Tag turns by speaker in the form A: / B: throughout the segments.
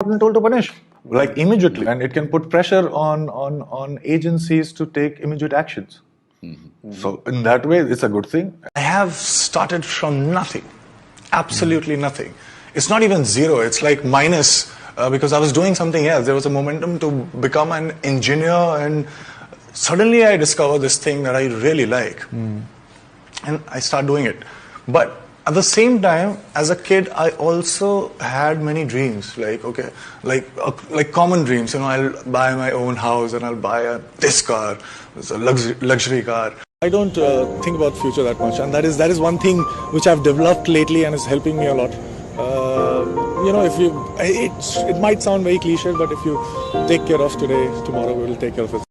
A: been told to punish, like immediately, and it can put pressure on agencies to take immediate actions. So in that way, it's a good thing.
B: I have started from nothing, absolutely nothing. It's not even zero, it's like minus, because I was doing something else. There was a momentum to become an engineer, and suddenly I discovered this thing that I really like. And I start doing it. But at the same time, as a kid, I also had many dreams, like common dreams. I'll buy my own house and I'll buy this car, it's a luxury car. I don't think about future that much, and that is one thing which I've developed lately and is helping me a lot. It might sound very cliche, but if you take care of today, tomorrow we will take care of it.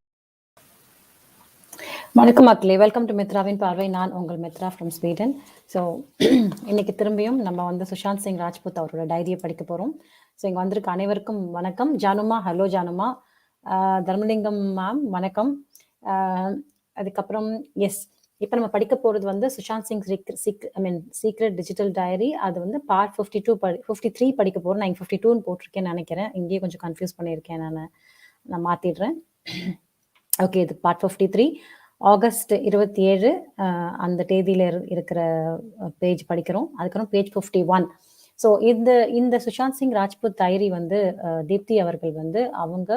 C: வணக்கம் மக்களே, welcome to மித்ராவின் பார்வை. நான் உங்கள் Mitra from Sweden. So இன்னைக்கு திரும்பியும் நம்ம சுஷாந்த் சிங் ராஜ்புத் அவரோட டைரியை படிக்க போகிறோம். ஸோ இங்கே வந்திருக்க அனைவருக்கும் வணக்கம். ஜானுமா, ஹலோ ஜானுமா. தர்மலிங்கம் மேம், வணக்கம். அதுக்கப்புறம் எஸ், இப்போ நம்ம படிக்க போகிறது Sushant Singh secret digital diary. அது பார்ட் 53 படிக்க போகிறோம். நான் 52ன்னு போட்டிருக்கேன்னு நினைக்கிறேன். இங்கேயே கொஞ்சம் கன்ஃபியூஸ் பண்ணியிருக்கேன், நான் மாற்றிடுறேன். ஓகே, இது பார்ட் 53, ஆகஸ்ட் 27 அந்த தேதியில இருக்கிற பேஜ் படிக்கிறோம். அதுக்கப்புறம் பேஜ் 51. ஸோ இந்த சுஷாந்த் சிங் ராஜ்புத் டைரி தீப்தி அவர்கள் அவங்க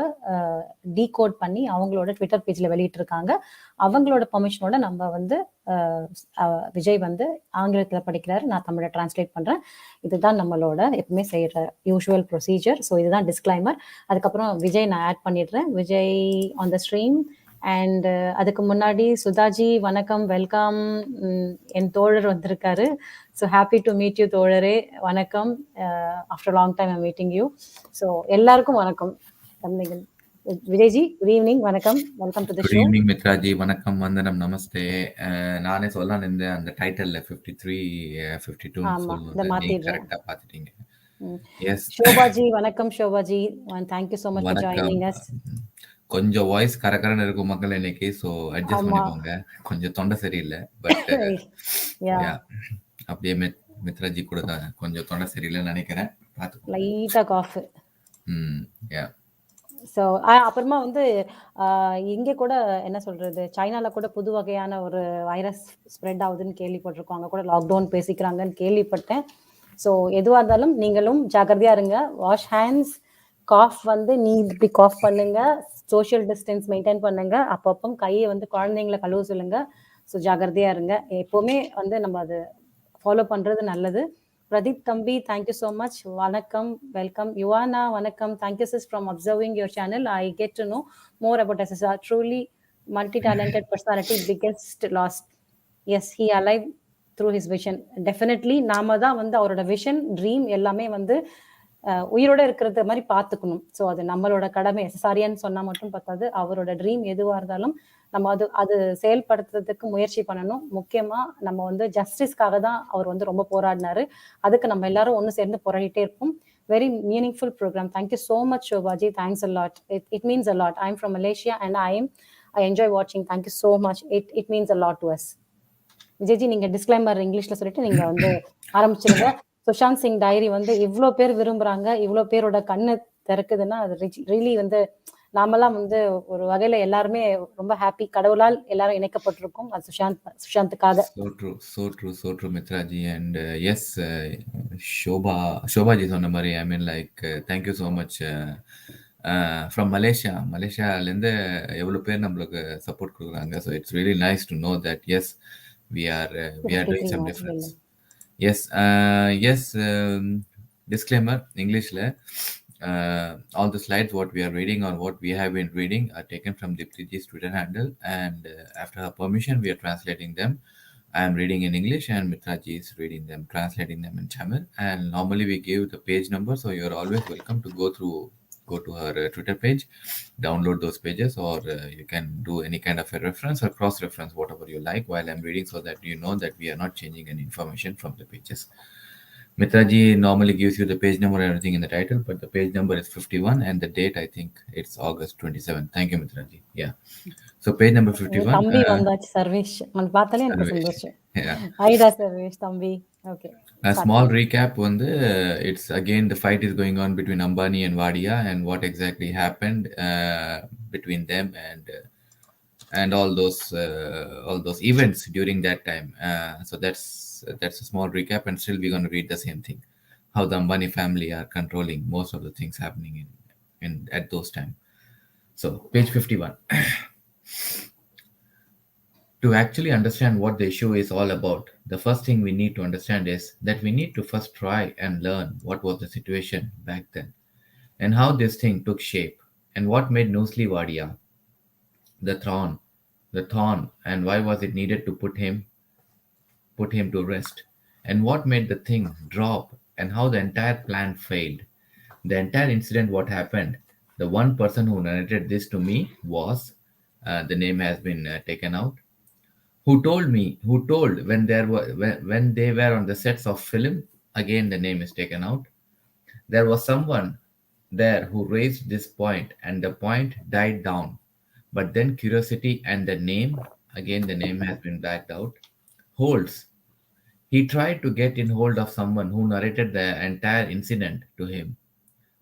C: டீகோட் பண்ணி அவங்களோட ட்விட்டர் பேஜ்ல வெளியிட்டிருக்காங்க. அவங்களோட பெர்மிஷனோட நம்ம விஜய் ஆங்கிலத்தில் படிக்கிறாரு, நான் தமிழை டிரான்ஸ்லேட் பண்றேன். இதுதான் நம்மளோட எப்பவுமே செய்யற யூஷுவல் ப்ரொசீஜர். ஸோ இதுதான் டிஸ்க்ளைமர். அதுக்கப்புறம் விஜய் நான் ஆட் பண்ணிடுறேன். Vijay on the stream. And அதுக்கு முன்னாடி சுதாஜி, வணக்கம், வெல்கம். என் தோழர் வந்திருக்காரு. So happy to meet you தோழரே, வணக்கம். After long time I'm meeting you. So எல்லாருக்கும் வணக்கம். விஜய்ஜி, குட் ஈவினிங், வணக்கம், welcome to the show.
D: Good evening Mitraji, வணக்கம், வந்தனம், நமஸ்தே. நானே சொல்லலாம் இந்த அந்த டைட்டில்ல 53 52 கரெக்ட்டா பாத்துட்டீங்க. எஸ்,
C: ஷோபாஜி, வணக்கம் ஷோபாஜி, thank you so much for joining us.
D: கொஞ்சம் வாய்ஸ் கரகரன்னு இருக்கும் மக்கள் இன்னைக்கு, ஸோ அட்ஜஸ்ட் பண்ணிக்கோங்க. கொஞ்சம் தொண்டை சரியில்லை, பட் அப்படியே மித்ராஜி கூட தான் கொஞ்சம் தொண்டை சரியில்லைன்னு நினைக்கிறேன். பார்த்துக்கோங்க,
C: லைட்டா காஃப். ஸோ அப்புறமா இங்கே கூட என்ன சொல்றது, சைனால கூட புது வகையான ஒரு வைரஸ் ஸ்ப்ரெட் ஆகுதுன்னு கேள்விப்பட்டிருக்கோம். அங்கே கூட லாக்டவுன் பேசிக்கிறாங்கன்னு கேள்விப்பட்டேன். ஸோ எதுவாக இருந்தாலும் நீங்களும் ஜாக்கிரதையா இருங்க. வாஷ் ஹேண்ட்ஸ், காஃப் நீ இப்படி காஃப் பண்ணுங்க, சோஷியல் டிஸ்டன்ஸ் மெயின்டைன் பண்ணுங்க, அப்பப்போ கையை குழந்தைங்களை கழுவ சொல்லுங்க. ஸோ ஜாகிரதையா இருங்க. எப்பவுமே நம்ம அது ஃபாலோ பண்றது நல்லது. பிரதீப் தம்பி, தேங்க்யூ ஸோ மச், வணக்கம், வெல்கம். யுவானா, வணக்கம், thank you sis from observing your channel. I get to know more about SSR. Truly multi talented personality, biggest lost. Yes, he alive through his vision. Definitely நாம தான் அவரோட vision, dream எல்லாமே உயிரோட இருக்கிறது மாதிரி பார்த்துக்கணும். ஸோ அது நம்மளோட கடமை. SSRன்னு சொன்னா மட்டும் பார்த்தாது. அவரோட ட்ரீம் எதுவா இருந்தாலும் நம்ம அது செயல்படுத்துறதுக்கு முயற்சி பண்ணணும். முக்கியமா நம்ம ஜஸ்டிஸ்க்காக தான் அவர் ரொம்ப போராடினாரு. அதுக்கு நம்ம எல்லாரும் ஒன்று சேர்ந்து போராடிட்டே இருப்போம். Very meaningful program. Thank you so much ஷோபாஜி, thanks a lot. It means a lot. I am from Malaysia and I enjoy வாட்சிங். Thank you so much. It means a lot to us. Vijayji, நீங்க டிஸ்க்ளைமர் இங்கிலீஷ்ல சொல்லிட்டு நீங்க ஆரம்பிச்சிருங்க. சுஷாந்த் சிங் டைரி இவ்வளோ பேர் விரும்புறாங்க, இவ்வளோ பேரோட கண்ணு திறக்குதுன்னா அது ரியலி நாமெல்லாம் ஒரு வகையில எல்லாருமே ரொம்ப ஹாப்பி. கடவுளால் எல்லாரும் இணைக்கப்பட்டிருக்கும். அது சுஷாந்துக்காக.
D: So true Mitraji. And yes, ஷோபாஜி சொன்ன மாதிரி, I mean like thank you so much from மலேசியாலேருந்து எவ்வளோ பேர் நம்மளுக்கு சப்போர்ட் கொடுக்குறாங்க. So it's really nice to know that as we are doing some difference. Yes, disclaimer, English all the slides what we are reading or what we have been reading are taken from Deepti's Twitter handle, and after her permission we are translating them. I am reading in English and Mitraji is reading them, translating them in Tamil, and normally we give the page number, so you are always welcome to go to her Twitter page, download those pages, or you can do any kind of a reference or cross reference, whatever you like while I'm reading, so that you know that we are not changing any information from the pages. Mitraji normally gives you the page number and everything in the title, but the page number is 51 and the date, I think it's August 27. Thank you Mitraji. Yeah, so page number 51.
C: தம்பி வந்தாச்சு, சர்வேஷ். நான் பார்த்தாலே எனக்கு சந்தோஷம். ஐடா சர்வேஷ் தம்பி. Okay,
D: A
C: Start
D: small
C: பண்ணுங்க.
D: recap on it's again the fight is going on between Ambani and Wadia and what exactly happened between them and all those events during that time. So that's a small recap, and still we're going to read the same thing, how the Ambani family are controlling most of the things happening in at those time. So page 51. To actually understand what the issue is all about, the first thing we need to understand is that we need to first try and learn what was the situation back then and how this thing took shape and what made Nusli Wadia the thorn, and why was it needed to put him to rest, and what made the thing drop, and how the entire plan failed. The entire incident, what happened. The one person who narrated this to me was, the name has been taken out, who told when when they were on the sets of film, again the name is taken out, there was someone there who raised this point and the point died down, but then curiosity and the name, again the name has been backed out, holds. He tried to get in hold of someone who narrated the entire incident to him.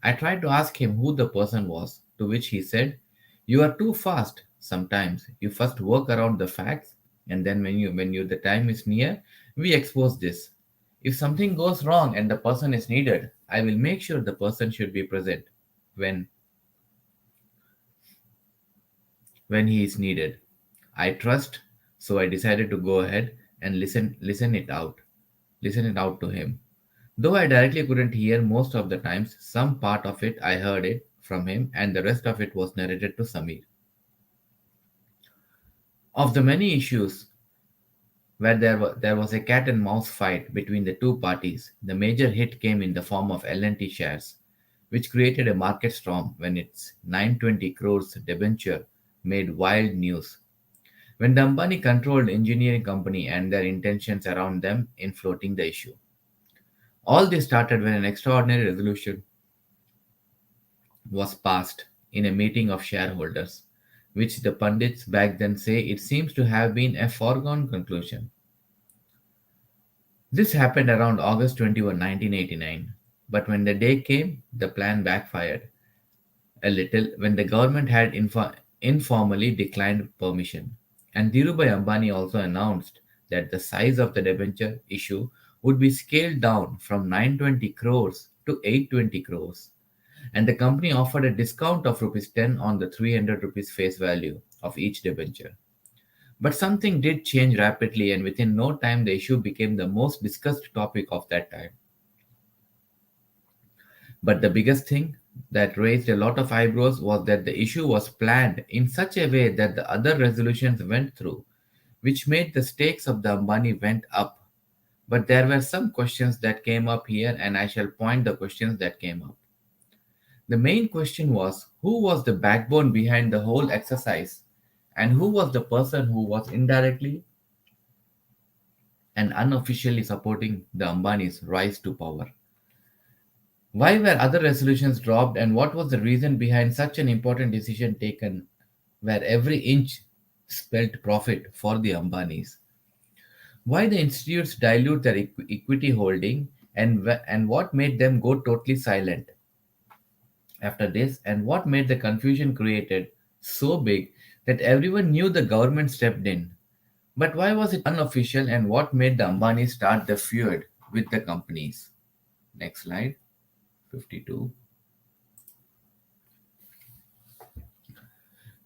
D: I tried to ask him who the person was, to which he said, "You are too fast. Sometimes you first work around the facts, and then when you the time is near, we expose this. If something goes wrong and the person is needed, I will make sure the person should be present when when he is needed. I trust, so I decided to go ahead and listen it out to him. Though I directly couldn't hear most of the times, some part of it I heard it from him, and the rest of it was narrated to Samir. Of the many issues where there was a cat and mouse fight between the two parties, the major hit came in the form of L&T shares, which created a market storm when its 920 crores debenture made wild news. When the Ambani controlled engineering company and their intentions around them in floating the issue. All this started when an extraordinary resolution was passed in a meeting of shareholders, which the pundits back then say it seems to have been a foregone conclusion. This happened around August 21, 1989, but when the day came, the plan backfired a little when the government had informally declined permission. And Dhirubhai Ambani also announced that the size of the debenture issue would be scaled down from 920 crores to 820 crores. And the company offered a discount of rupees 10 on the 300 rupees face value of each debenture. But something did change rapidly, and within no time, the issue became the most discussed topic of that time. But the biggest thing that raised a lot of eyebrows was that the issue was planned in such a way that the other resolutions went through, which made the stakes of the Ambani went up. But there were some questions that came up here, and I shall point the questions that came up. The main question was who was the backbone behind the whole exercise, and who was the person who was indirectly and unofficially supporting the Ambani's rise to power. Why were other resolutions dropped, and what was the reason behind such an important decision taken where every inch spelled profit for the Ambanis? Why the institutes dilute their equity holding, and what made them go totally silent after this, and what made the confusion created so big that everyone knew the government stepped in? But why was it unofficial, and what made the Ambanis start the feud with the companies? Next slide, 52.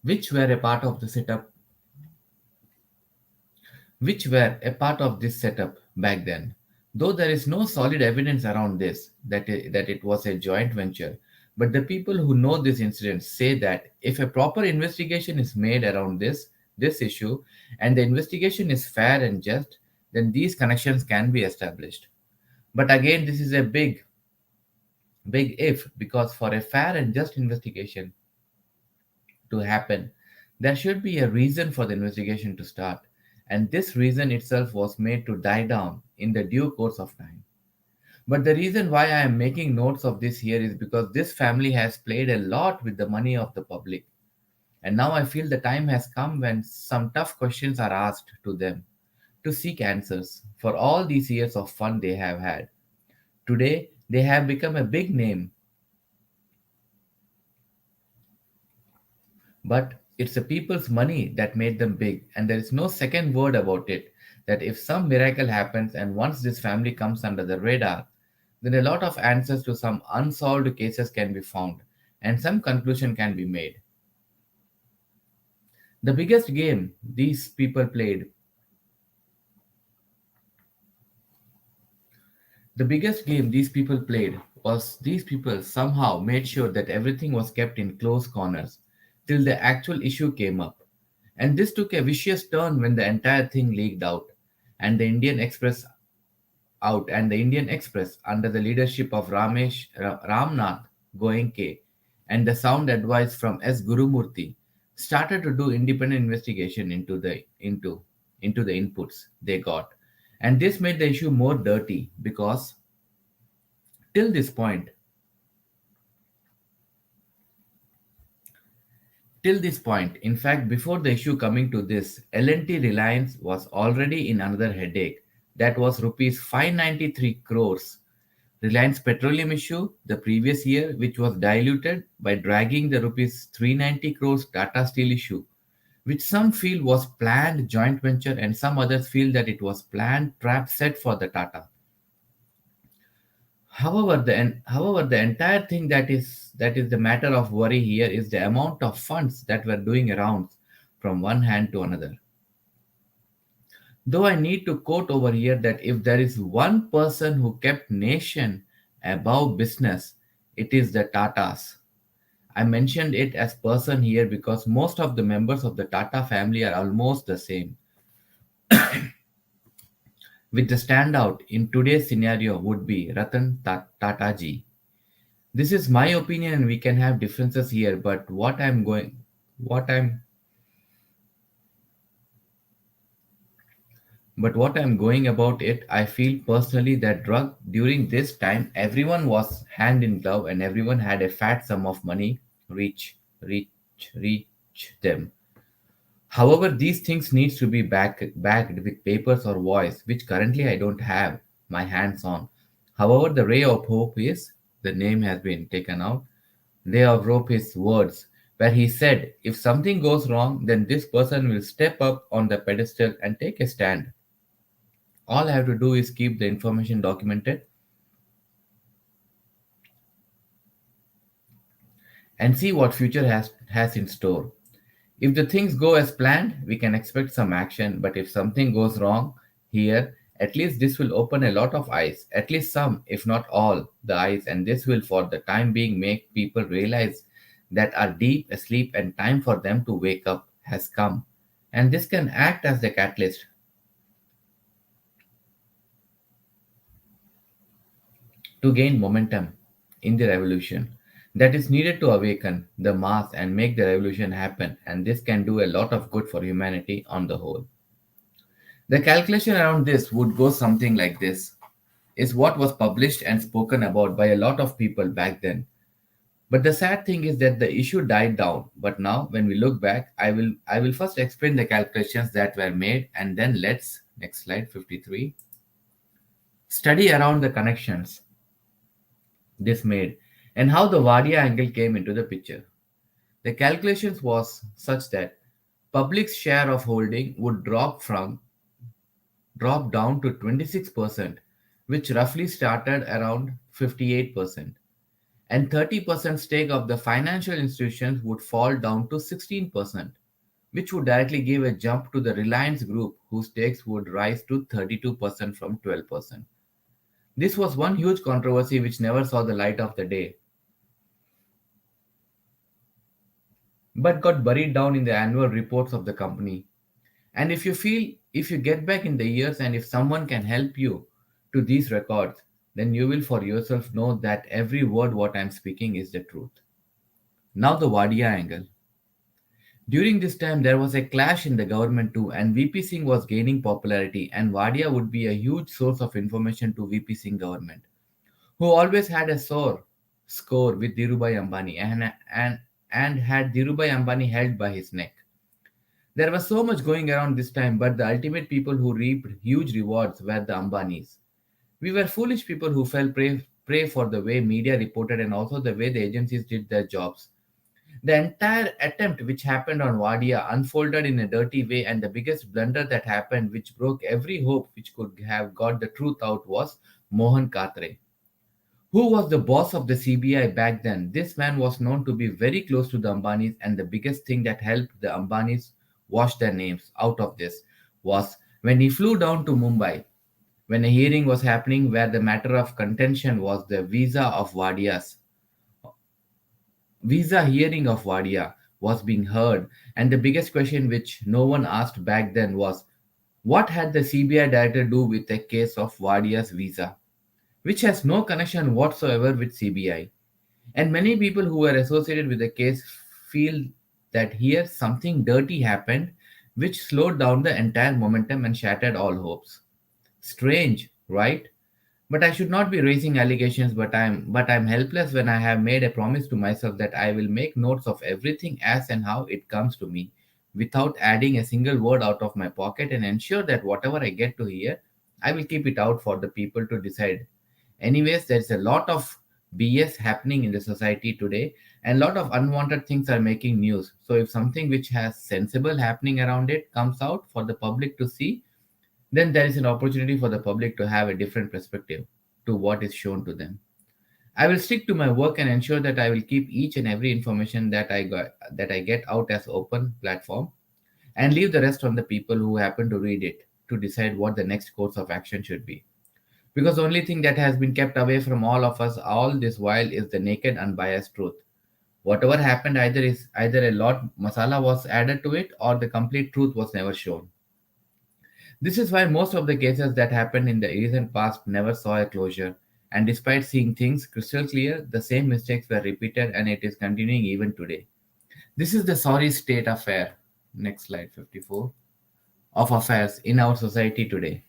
D: Which were a part of the setup which were a part of this setup back then. Though there is no solid evidence around this that it was a joint venture, but the people who know this incident say that if a proper investigation is made around this issue and the investigation is fair and just, then these connections can be established. But again, this is a big if, because for a fair and just investigation to happen, there should be a reason for the investigation to start, and this reason itself was made to die down in the due course of time. But the reason why I am making notes of this here is because this family has played a lot with the money of the public, and now I feel the time has come when some tough questions are asked to them. to seek answers for all these years of fun they have had. Today, they have become a big name, but it's the people's money that made them big, and there is no second word about it. That if some miracle happens and once this family comes under the radar, then a lot of answers to some unsolved cases can be found, and some conclusion can be made. The biggest game these people played The biggest game these people played was these people somehow made sure that everything was kept in close corners till the actual issue came up. And this took a vicious turn when the entire thing leaked out, and the Indian Express under the leadership of Ramnath Goenke and the sound advice from S. Gurumurthy started to do independent investigation into the inputs they got. And this made the issue more dirty because till this point, in fact, before the issue coming to this, L&T Reliance was already in another headache. That was rupees 593 crores. Reliance Petroleum issue the previous year, which was diluted by dragging the rupees 390 crores Tata Steel issue, which some feel was planned joint venture and some others feel that it was planned trap set for the Tata. However, the entire thing that is the matter of worry here is the amount of funds that were doing rounds from one hand to another. Though I need to quote over here that if there is one person who kept nation above business, it is the Tatas. I mentioned it as person here because most of the members of the Tata family are almost the same. With the standout in today's scenario would be Ratan Tata ji. This is my opinion and we can have differences here, but what I'm going about it, I feel personally that drug during this time everyone was hand in glove and everyone had a fat sum of money reach them. However, these things needs to be backed with papers or voice, which currently I don't have my hands on. However, the ray of hope is the name has been taken out. Ray of hope is words where he said, if something goes wrong, then this person will step up on the pedestal and take a stand. All I have to do is keep the information documented and see what future has in store. If the things go as planned, we can expect some action, but if something goes wrong here, at least this will open a lot of eyes, at least some, if not all, the eyes, and this will for the time being make people realize that are deep asleep and time for them to wake up has come. And this can act as the catalyst to gain momentum in the revolution that is needed to awaken the mass and make the revolution happen, and this can do a lot of good for humanity on the whole. The calculation around this would go something like this is what was published and spoken about by a lot of people back then. But the sad thing is that the issue died down. But now when we look back, I will first explain the calculations that were made and then let's next slide 53 study around the connections this made and how the Wadia angle came into the picture. The calculations was such that public's share of holding would drop down to 26%, which roughly started around 58%, and 30% stake of the financial institutions would fall down to 16%, which would directly give a jump to the Reliance group whose stakes would rise to 32% from 12%. This was one huge controversy which never saw the light of the day, but got buried down in the annual reports of the company. And if you get back in the years and if someone can help you to these records, then you will for yourself know that every word what I'm speaking is the truth. Now the Wadia angle. During this time, there was a clash in the government too, and VP Singh was gaining popularity, and Wadia would be a huge source of information to VP Singh government, who always had a sore score with Dhirubhai Ambani and had Dhirubhai Ambani held by his neck. There was so much going around this time, but the ultimate people who reaped huge rewards were the Ambanis. We were foolish people who fell prey for the way media reported and also the way the agencies did their jobs. The entire attempt which happened on Wadia unfolded in a dirty way, and the biggest blunder that happened, which broke every hope which could have got the truth out, was Mohan Katre, who was the boss of the CBI back then. This man was known to be very close to the Ambanis, and the biggest thing that helped the Ambanis wash their names out of this was when he flew down to Mumbai, when a hearing was happening where the matter of contention was the visa hearing of Wadia was being heard, and the biggest question which no one asked back then was, what had the CBI director do with the case of Wadia's visa, which has no connection whatsoever with CBI? And many people who were associated with the case feel that here something dirty happened which slowed down the entire momentum and shattered all hopes. Strange, right? But I should not be raising allegations, but I'm helpless when I have made a promise to myself that I will make notes of everything as and how it comes to me without adding a single word out of my pocket and ensure that whatever I get to hear, I will keep it out for the people to decide. Anyways, there's a lot of BS happening in the society today, and a lot of unwanted things are making news. So if something which has sensible happening around it comes out for the public to see, then there is an opportunity for the public to have a different perspective to what is shown to them. I will stick to my work and ensure that I will keep each and every information that I get out as open platform, and leave the rest on the people who happen to read it to decide what the next course of action should be. Because the only thing that has been kept away from all of us all this while is the naked unbiased truth. Whatever happened either a lot masala was added to it or the complete truth was never shown. This is why most of the cases that happened in the recent past never saw a closure, and despite seeing things crystal clear, the same mistakes were repeated and it is continuing even today. This is the sorry state affair. Next slide, 54. Of affairs in our society today.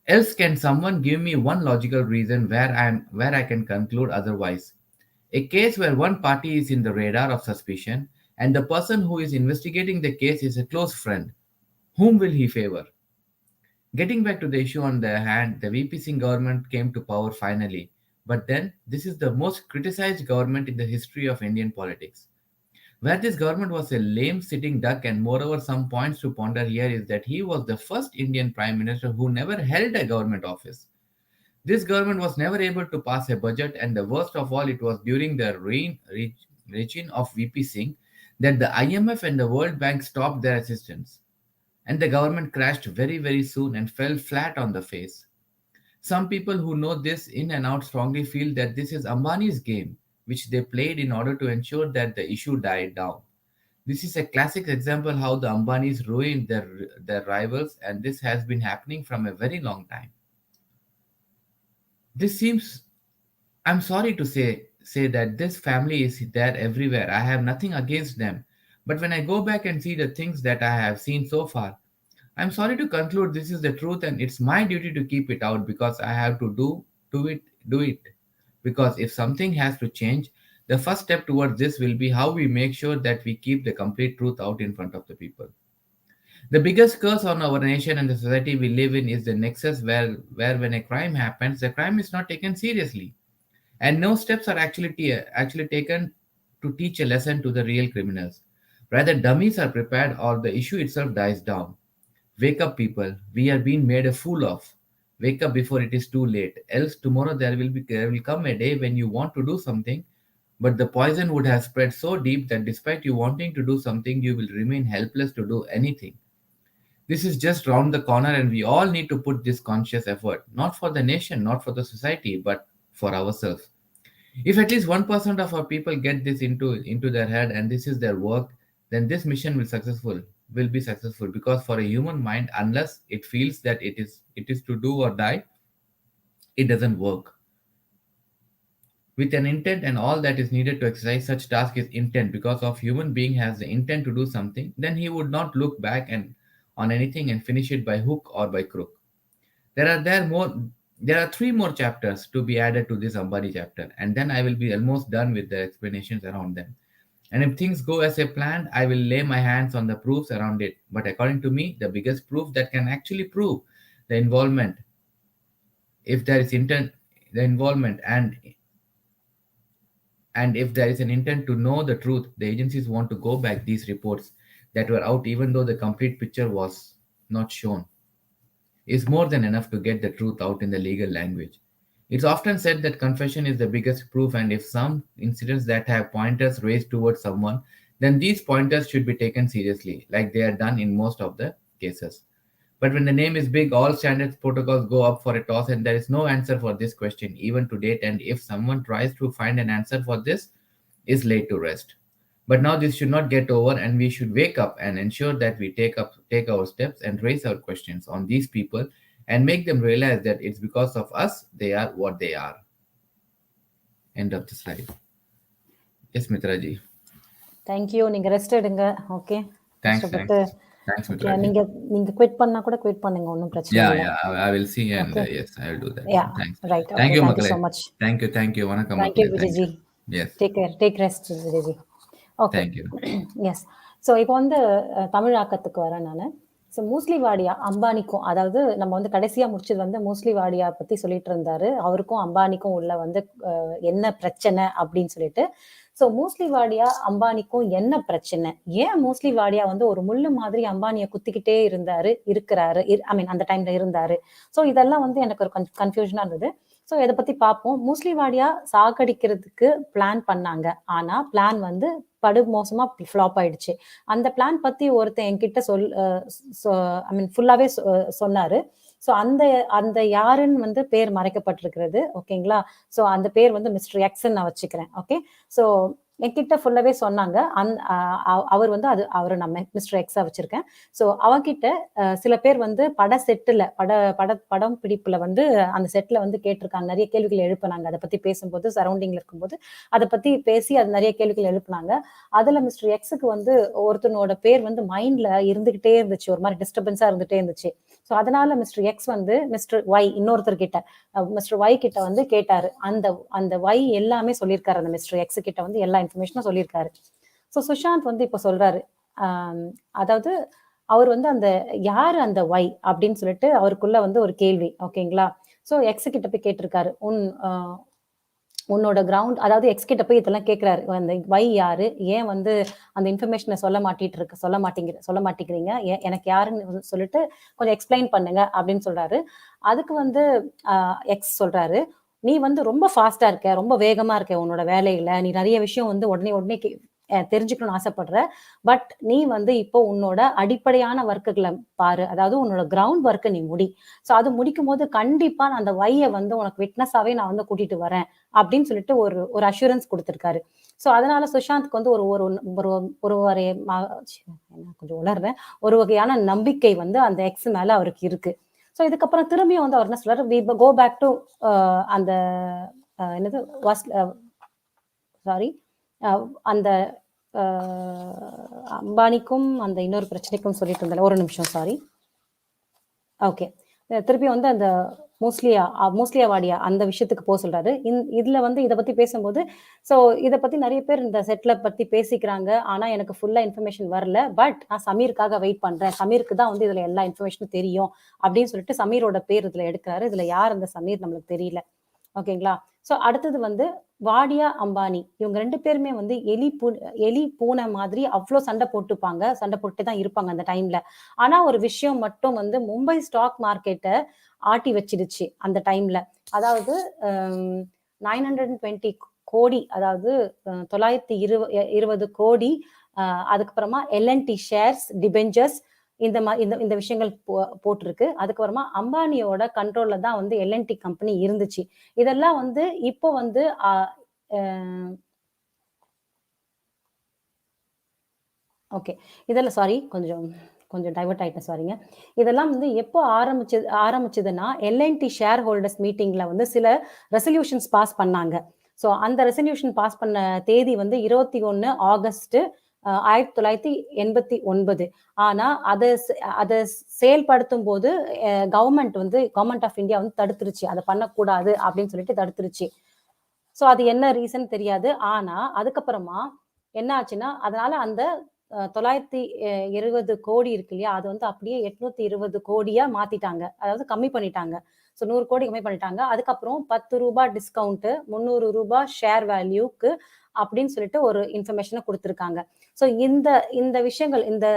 D: Else can someone give me one logical reason where I can conclude otherwise? A case where one party is in the radar of suspicion and the person who is investigating the case is a close friend. Whom will he favor? Getting back to the issue on the hand, the VP Singh government came to power finally. But then, this is the most criticized government in the history of Indian politics. Where this government was a lame sitting duck, and moreover, some points to ponder here is that he was the first Indian Prime Minister who never held a government office. This government was never able to pass a budget, and the worst of all, it was during the regime of VP Singh that the IMF and the World Bank stopped their assistance, and the government crashed very, very soon and fell flat on the face. Some people who know this in and out strongly feel that this is Ambani's game, which they played in order to ensure that the issue died down. This is a classic example how the Ambanis ruined their rivals, and this has been happening from a very long time. This seems, I'm sorry to say that this family is there everywhere. I have nothing against them. But when I go back and see the things that I have seen so far, I'm sorry to conclude this is the truth and it's my duty to keep it out because I have to do it. Because if something has to change, the first step towards this will be how we make sure that we keep the complete truth out in front of the people. The biggest curse on our nation and the society we live in is the nexus where when a crime happens, the crime is not taken seriously. And no steps are actually taken to teach a lesson to the real criminals. Rather, dummies are prepared or the issue itself dies down. Wake up, people. We are being made a fool of. Wake up before it is too late. Else, tomorrow there will come a day when you want to do something, but the poison would have spread so deep that despite you wanting to do something, you will remain helpless to do anything. This is just round the corner, and we all need to put this conscious effort, not for the nation, not for the society, but for ourselves. If at least 1% of our people get this into their head and this is their work, then this mission will be successful because for a human mind, unless it feels that it is to do or die, it doesn't work. With an intent and all that is needed to exercise such task is intent because of human being has the intent to do something, then he would not look back and on anything and finish it by hook or by crook. There are three more chapters to be added to this Ambani chapter, and then I will be almost done with the explanations around them. And if things go as a planned, I will lay my hands on the proofs around it. But according to me, the biggest proof that can actually prove the involvement, if there is intent, the involvement, and if there is an intent to know the truth, the agencies want to go back these reports that were out, even though the complete picture was not shown, is more than enough to get the truth out in the legal language. It's often said that confession is the biggest proof, and if some incidents that have pointers raised towards someone, then these pointers should be taken seriously, like they are done in most of the cases. But when the name is big, all standards protocols go up for a toss, and there is no answer for this question, even to date. And if someone tries to find an answer for this, is laid to rest. But now this should not get over, and we should wake up and ensure that we take our steps and raise our questions on these people and make them realize that it's because of us they are what they are. End of the slide. Yes, Mitraji.
C: Thank you. நீங்க rest எடுங்க. Okay,
D: Thanks,
C: கஷ்டப்பட்டு.
D: thanks,
C: okay,
D: Mitraji.
C: நீங்க quit பண்ணா கூட quit பண்ணுங்க, ஒன்றும் பிரச்சனை
D: Yeah,
C: இல்லை.
D: I will see, and
C: Okay.
D: yes, I will do that.
C: Yeah,
D: Thanks.
C: right.
D: Thank
C: Okay,
D: you,
C: thank you
D: Makale.
C: so much.
D: Thank you. Vanakkam,
C: Thank you,
D: Makale. Thank
C: Vijayji.
D: you. Yes,
C: Take care. Take rest, Vijayji. Okay,
D: thank you.
C: Yes. So இப்போ வந்து தமிழாக்கத்துக்கு வரேன் நான். So mostly Wadia அம்பானிக்கும், அதாவது நம்ம வந்து கடைசியாக முடிச்சது வந்து மோஸ்ட்லி வாடியா பற்றி சொல்லிட்டு இருந்தாரு. அவருக்கும் அம்பானிக்கும் உள்ள வந்து என்ன பிரச்சனை அப்படின்னு சொல்லிட்டு. ஸோ மோஸ்ட்லி வாடியா அம்பானிக்கும் என்ன பிரச்சனை, ஏன் மோஸ்ட்லி வாடியா வந்து ஒரு முள்ளு மாதிரி அம்பானியை குத்திக்கிட்டே இருக்கிறாரு, ஐ மீன் அந்த டைம்ல இருந்தாரு. ஸோ இதெல்லாம் வந்து எனக்கு ஒரு கன்ஃபியூஷனா இருந்தது. ஸோ இதை பத்தி பார்ப்போம். மோஸ்ட்லி வாடியா சாகடிக்கிறதுக்கு பிளான் பண்ணாங்க, ஆனா பிளான் வந்து படுமோசமா ஃப்ளாப் ஆயிடுச்சு. அந்த பிளான் பத்தி ஒருத்தன் என்கிட்ட ஐ மீன் ஃபுல்லாவே சொன்னாரு. ஸோ அந்த யாருன்னு வந்து பேர் மறைக்கப்பட்டிருக்கிறது. ஓகேங்களா? ஸோ அந்த பேர் வந்து மிஸ்டர் எக்ஸ்ன்னு நான் வச்சுக்கிறேன். ஓகே, ஸோ என்கிட்ட ஃபுல்லாவே சொன்னாங்க. அவர் வந்து அவரை நம்ம மிஸ்டர் எக்ஸா வச்சிருக்கேன். ஸோ அவங்கிட்ட சில பேர் வந்து படம் பிடிப்புல வந்து அந்த செட்ல வந்து கேட்டிருக்காங்க, நிறைய கேள்விகள் எழுப்பினாங்க. அதை பத்தி பேசும்போது, சரௌண்டிங்ல இருக்கும்போது அதை பத்தி பேசி அது நிறைய கேள்விகள் எழுப்பினாங்க. அதுல மிஸ்டர் எக்ஸுக்கு வந்து ஒருத்தனோட பேர் வந்து மைண்ட்ல இருந்துகிட்டே இருந்துச்சு, ஒரு மாதிரி டிஸ்டர்பன்ஸா இருந்துட்டே இருந்துச்சு. ஸோ அதனால மிஸ்டர் எக்ஸ் வந்து மிஸ்டர் ஒய், இன்னொருத்தர் கிட்ட, மிஸ்டர் ஒய் கிட்ட வந்து கேட்டாரு. அந்த ஒய் எல்லாமே சொல்லியிருக்காரு, அந்த மிஸ்டர் எக்ஸ் கிட்ட வந்து எல்லா இன்ஃபர்மேஷனும் சொல்லியிருக்காரு. ஸோ சுஷாந்த் வந்து இப்போ சொல்றாரு, அதாவது அவர் வந்து அந்த யாரு அந்த ஒய் அப்படின்னு சொல்லிட்டு அவருக்குள்ள வந்து ஒரு கேள்வி. ஓகேங்களா? ஸோ எக்ஸ் கிட்ட போய் கேட்டிருக்காரு, உன்னோட கிரவுண்ட், அதாவது எக்ஸ் கிட்ட போய் இதெல்லாம் கேட்கிறாரு, அந்த ஒய் யாரு, ஏன் வந்து அந்த இன்ஃபர்மேஷனை சொல்ல மாட்டேங்கிறீங்க, எனக்கு யாருன்னு சொல்லிட்டு கொஞ்சம் எக்ஸ்பிளைன் பண்ணுங்க அப்படின்னு சொல்றாரு. அதுக்கு வந்து எக்ஸ் சொல்றாரு, நீ வந்து ரொம்ப ஃபாஸ்டா இருக்க, ரொம்ப வேகமா இருக்க உன்னோட வேலையில, நீ நிறைய விஷயம் வந்து உடனே தெரிஞ்சுக்கணும்னு ஆசைப்படுற. பட் நீ வந்து இப்போ உன்னோட அடிப்படையான ஒர்க்குகளை பாரு, அதாவது உன்னோட கிரவுண்ட் ஒர்க்கை நீ முடி. ஸோ அது முடிக்கும் போது கண்டிப்பா நான் அந்த வையை வந்து உனக்கு விட்னஸாவே நான் வந்து கூட்டிட்டு வரேன் அப்படின்னு சொல்லிட்டு ஒரு அஷூரன்ஸ் கொடுத்திருக்காரு. ஸோ அதனால சுஷாந்த்க்கு வந்து கொஞ்சம் உணர்றேன், ஒரு வகையான நம்பிக்கை வந்து அந்த எக்ஸ் மேல அவருக்கு இருக்கு. ஸோ இதுக்கப்புறம் திரும்பியும் வந்து அவர் என்ன சொல்றாரு, வி கோ பேக் டு அந்த என்னது சாரி அந்த அம்பானிக்கும் அந்த இன்னொரு பிரச்சனைக்கும் சொல்லிட்டு இருந்தேன், ஒரு நிமிஷம், சாரி. ஓகே, திருப்பி வந்து அந்த மோஸ்ட்லியா வாடியா அந்த விஷயத்துக்கு போக சொல்றாரு. இதுல வந்து இதை பத்தி பேசும்போது, ஸோ இதை பத்தி நிறைய பேர் இந்த செட்ல பத்தி பேசிக்கிறாங்க, ஆனா எனக்கு ஃபுல்லா இன்ஃபர்மேஷன் வரல. பட் நான் சமீருக்காக வெயிட் பண்றேன், சமீருக்கு தான் வந்து இதுல எல்லா இன்ஃபர்மேஷனும் தெரியும் அப்படின்னு சொல்லிட்டு சமீரோட பேர் இதுல எடுக்கிறாரு. இதுல யார் அந்த சமீர் நம்மளுக்கு தெரியல. ஓகேங்களா? ஸோ அடுத்தது வந்து வாடியா அம்பானி, இவங்க ரெண்டு பேருமே வந்து எலி பூனை மாதிரி அவ்வளோ சண்டை போட்டு தான் இருப்பாங்க அந்த டைம்ல. ஆனா ஒரு விஷயம் மட்டும் வந்து மும்பை ஸ்டாக் மார்க்கெட்டை ஆட்டி வச்சிடுச்சு அந்த டைம்ல. அதாவது 920 கோடி, அதாவது 920 கோடி, அதுக்கப்புறமா எல்என்டி ஷேர்ஸ், டிபெஞ்சர்ஸ், இந்த விஷயங்கள் போட்டிருக்கு. அதுக்கப்புறமா அம்பானியோட கண்ட்ரோல்ல தான் வந்து எல்என்டி கம்பெனி இருந்துச்சு. இதெல்லாம் வந்து இப்போ வந்து ஓகே, இதெல்லாம் சாரி, கொஞ்சம் டைவர்ட் ஆயிட்டேன், சாரிங்க. இதெல்லாம் வந்து எப்போ ஆரம்பிச்சதுன்னா எல்என்டி ஷேர் ஹோல்டர்ஸ் மீட்டிங்ல வந்து சில ரெசல்யூஷன்ஸ் பாஸ் பண்ணாங்க. ஸோ அந்த ரெசல்யூஷன் பாஸ் பண்ண தேதி வந்து 21 ஆகஸ்ட் 1989. ஆனா அதை செயல்படுத்தும் போது கவர்மெண்ட் ஆஃப் இந்தியா வந்து தடுத்துருச்சு, அதை பண்ணக்கூடாது அப்படின்னு சொல்லிட்டு தடுத்துருச்சு. ஸோ அது என்ன ரீசன் தெரியாது. ஆனா அதுக்கப்புறமா என்ன ஆச்சுன்னா அதனால அந்த 920 கோடி இருக்கு இல்லையா, அது வந்து அப்படியே 820 கோடியா மாத்திட்டாங்க. அதாவது கம்மி பண்ணிட்டாங்க. ஸோ 100 கோடி கம்மி பண்ணிட்டாங்க. அதுக்கப்புறம் ₹10 டிஸ்கவுண்ட், ₹300 ஷேர் வேல்யூக்கு அப்படின்னு சொல்லிட்டு ஒரு இன்ஃபர்மேஷனை கொடுத்துருக்காங்க. ஸோ இந்த இந்த விஷயங்கள் இந்த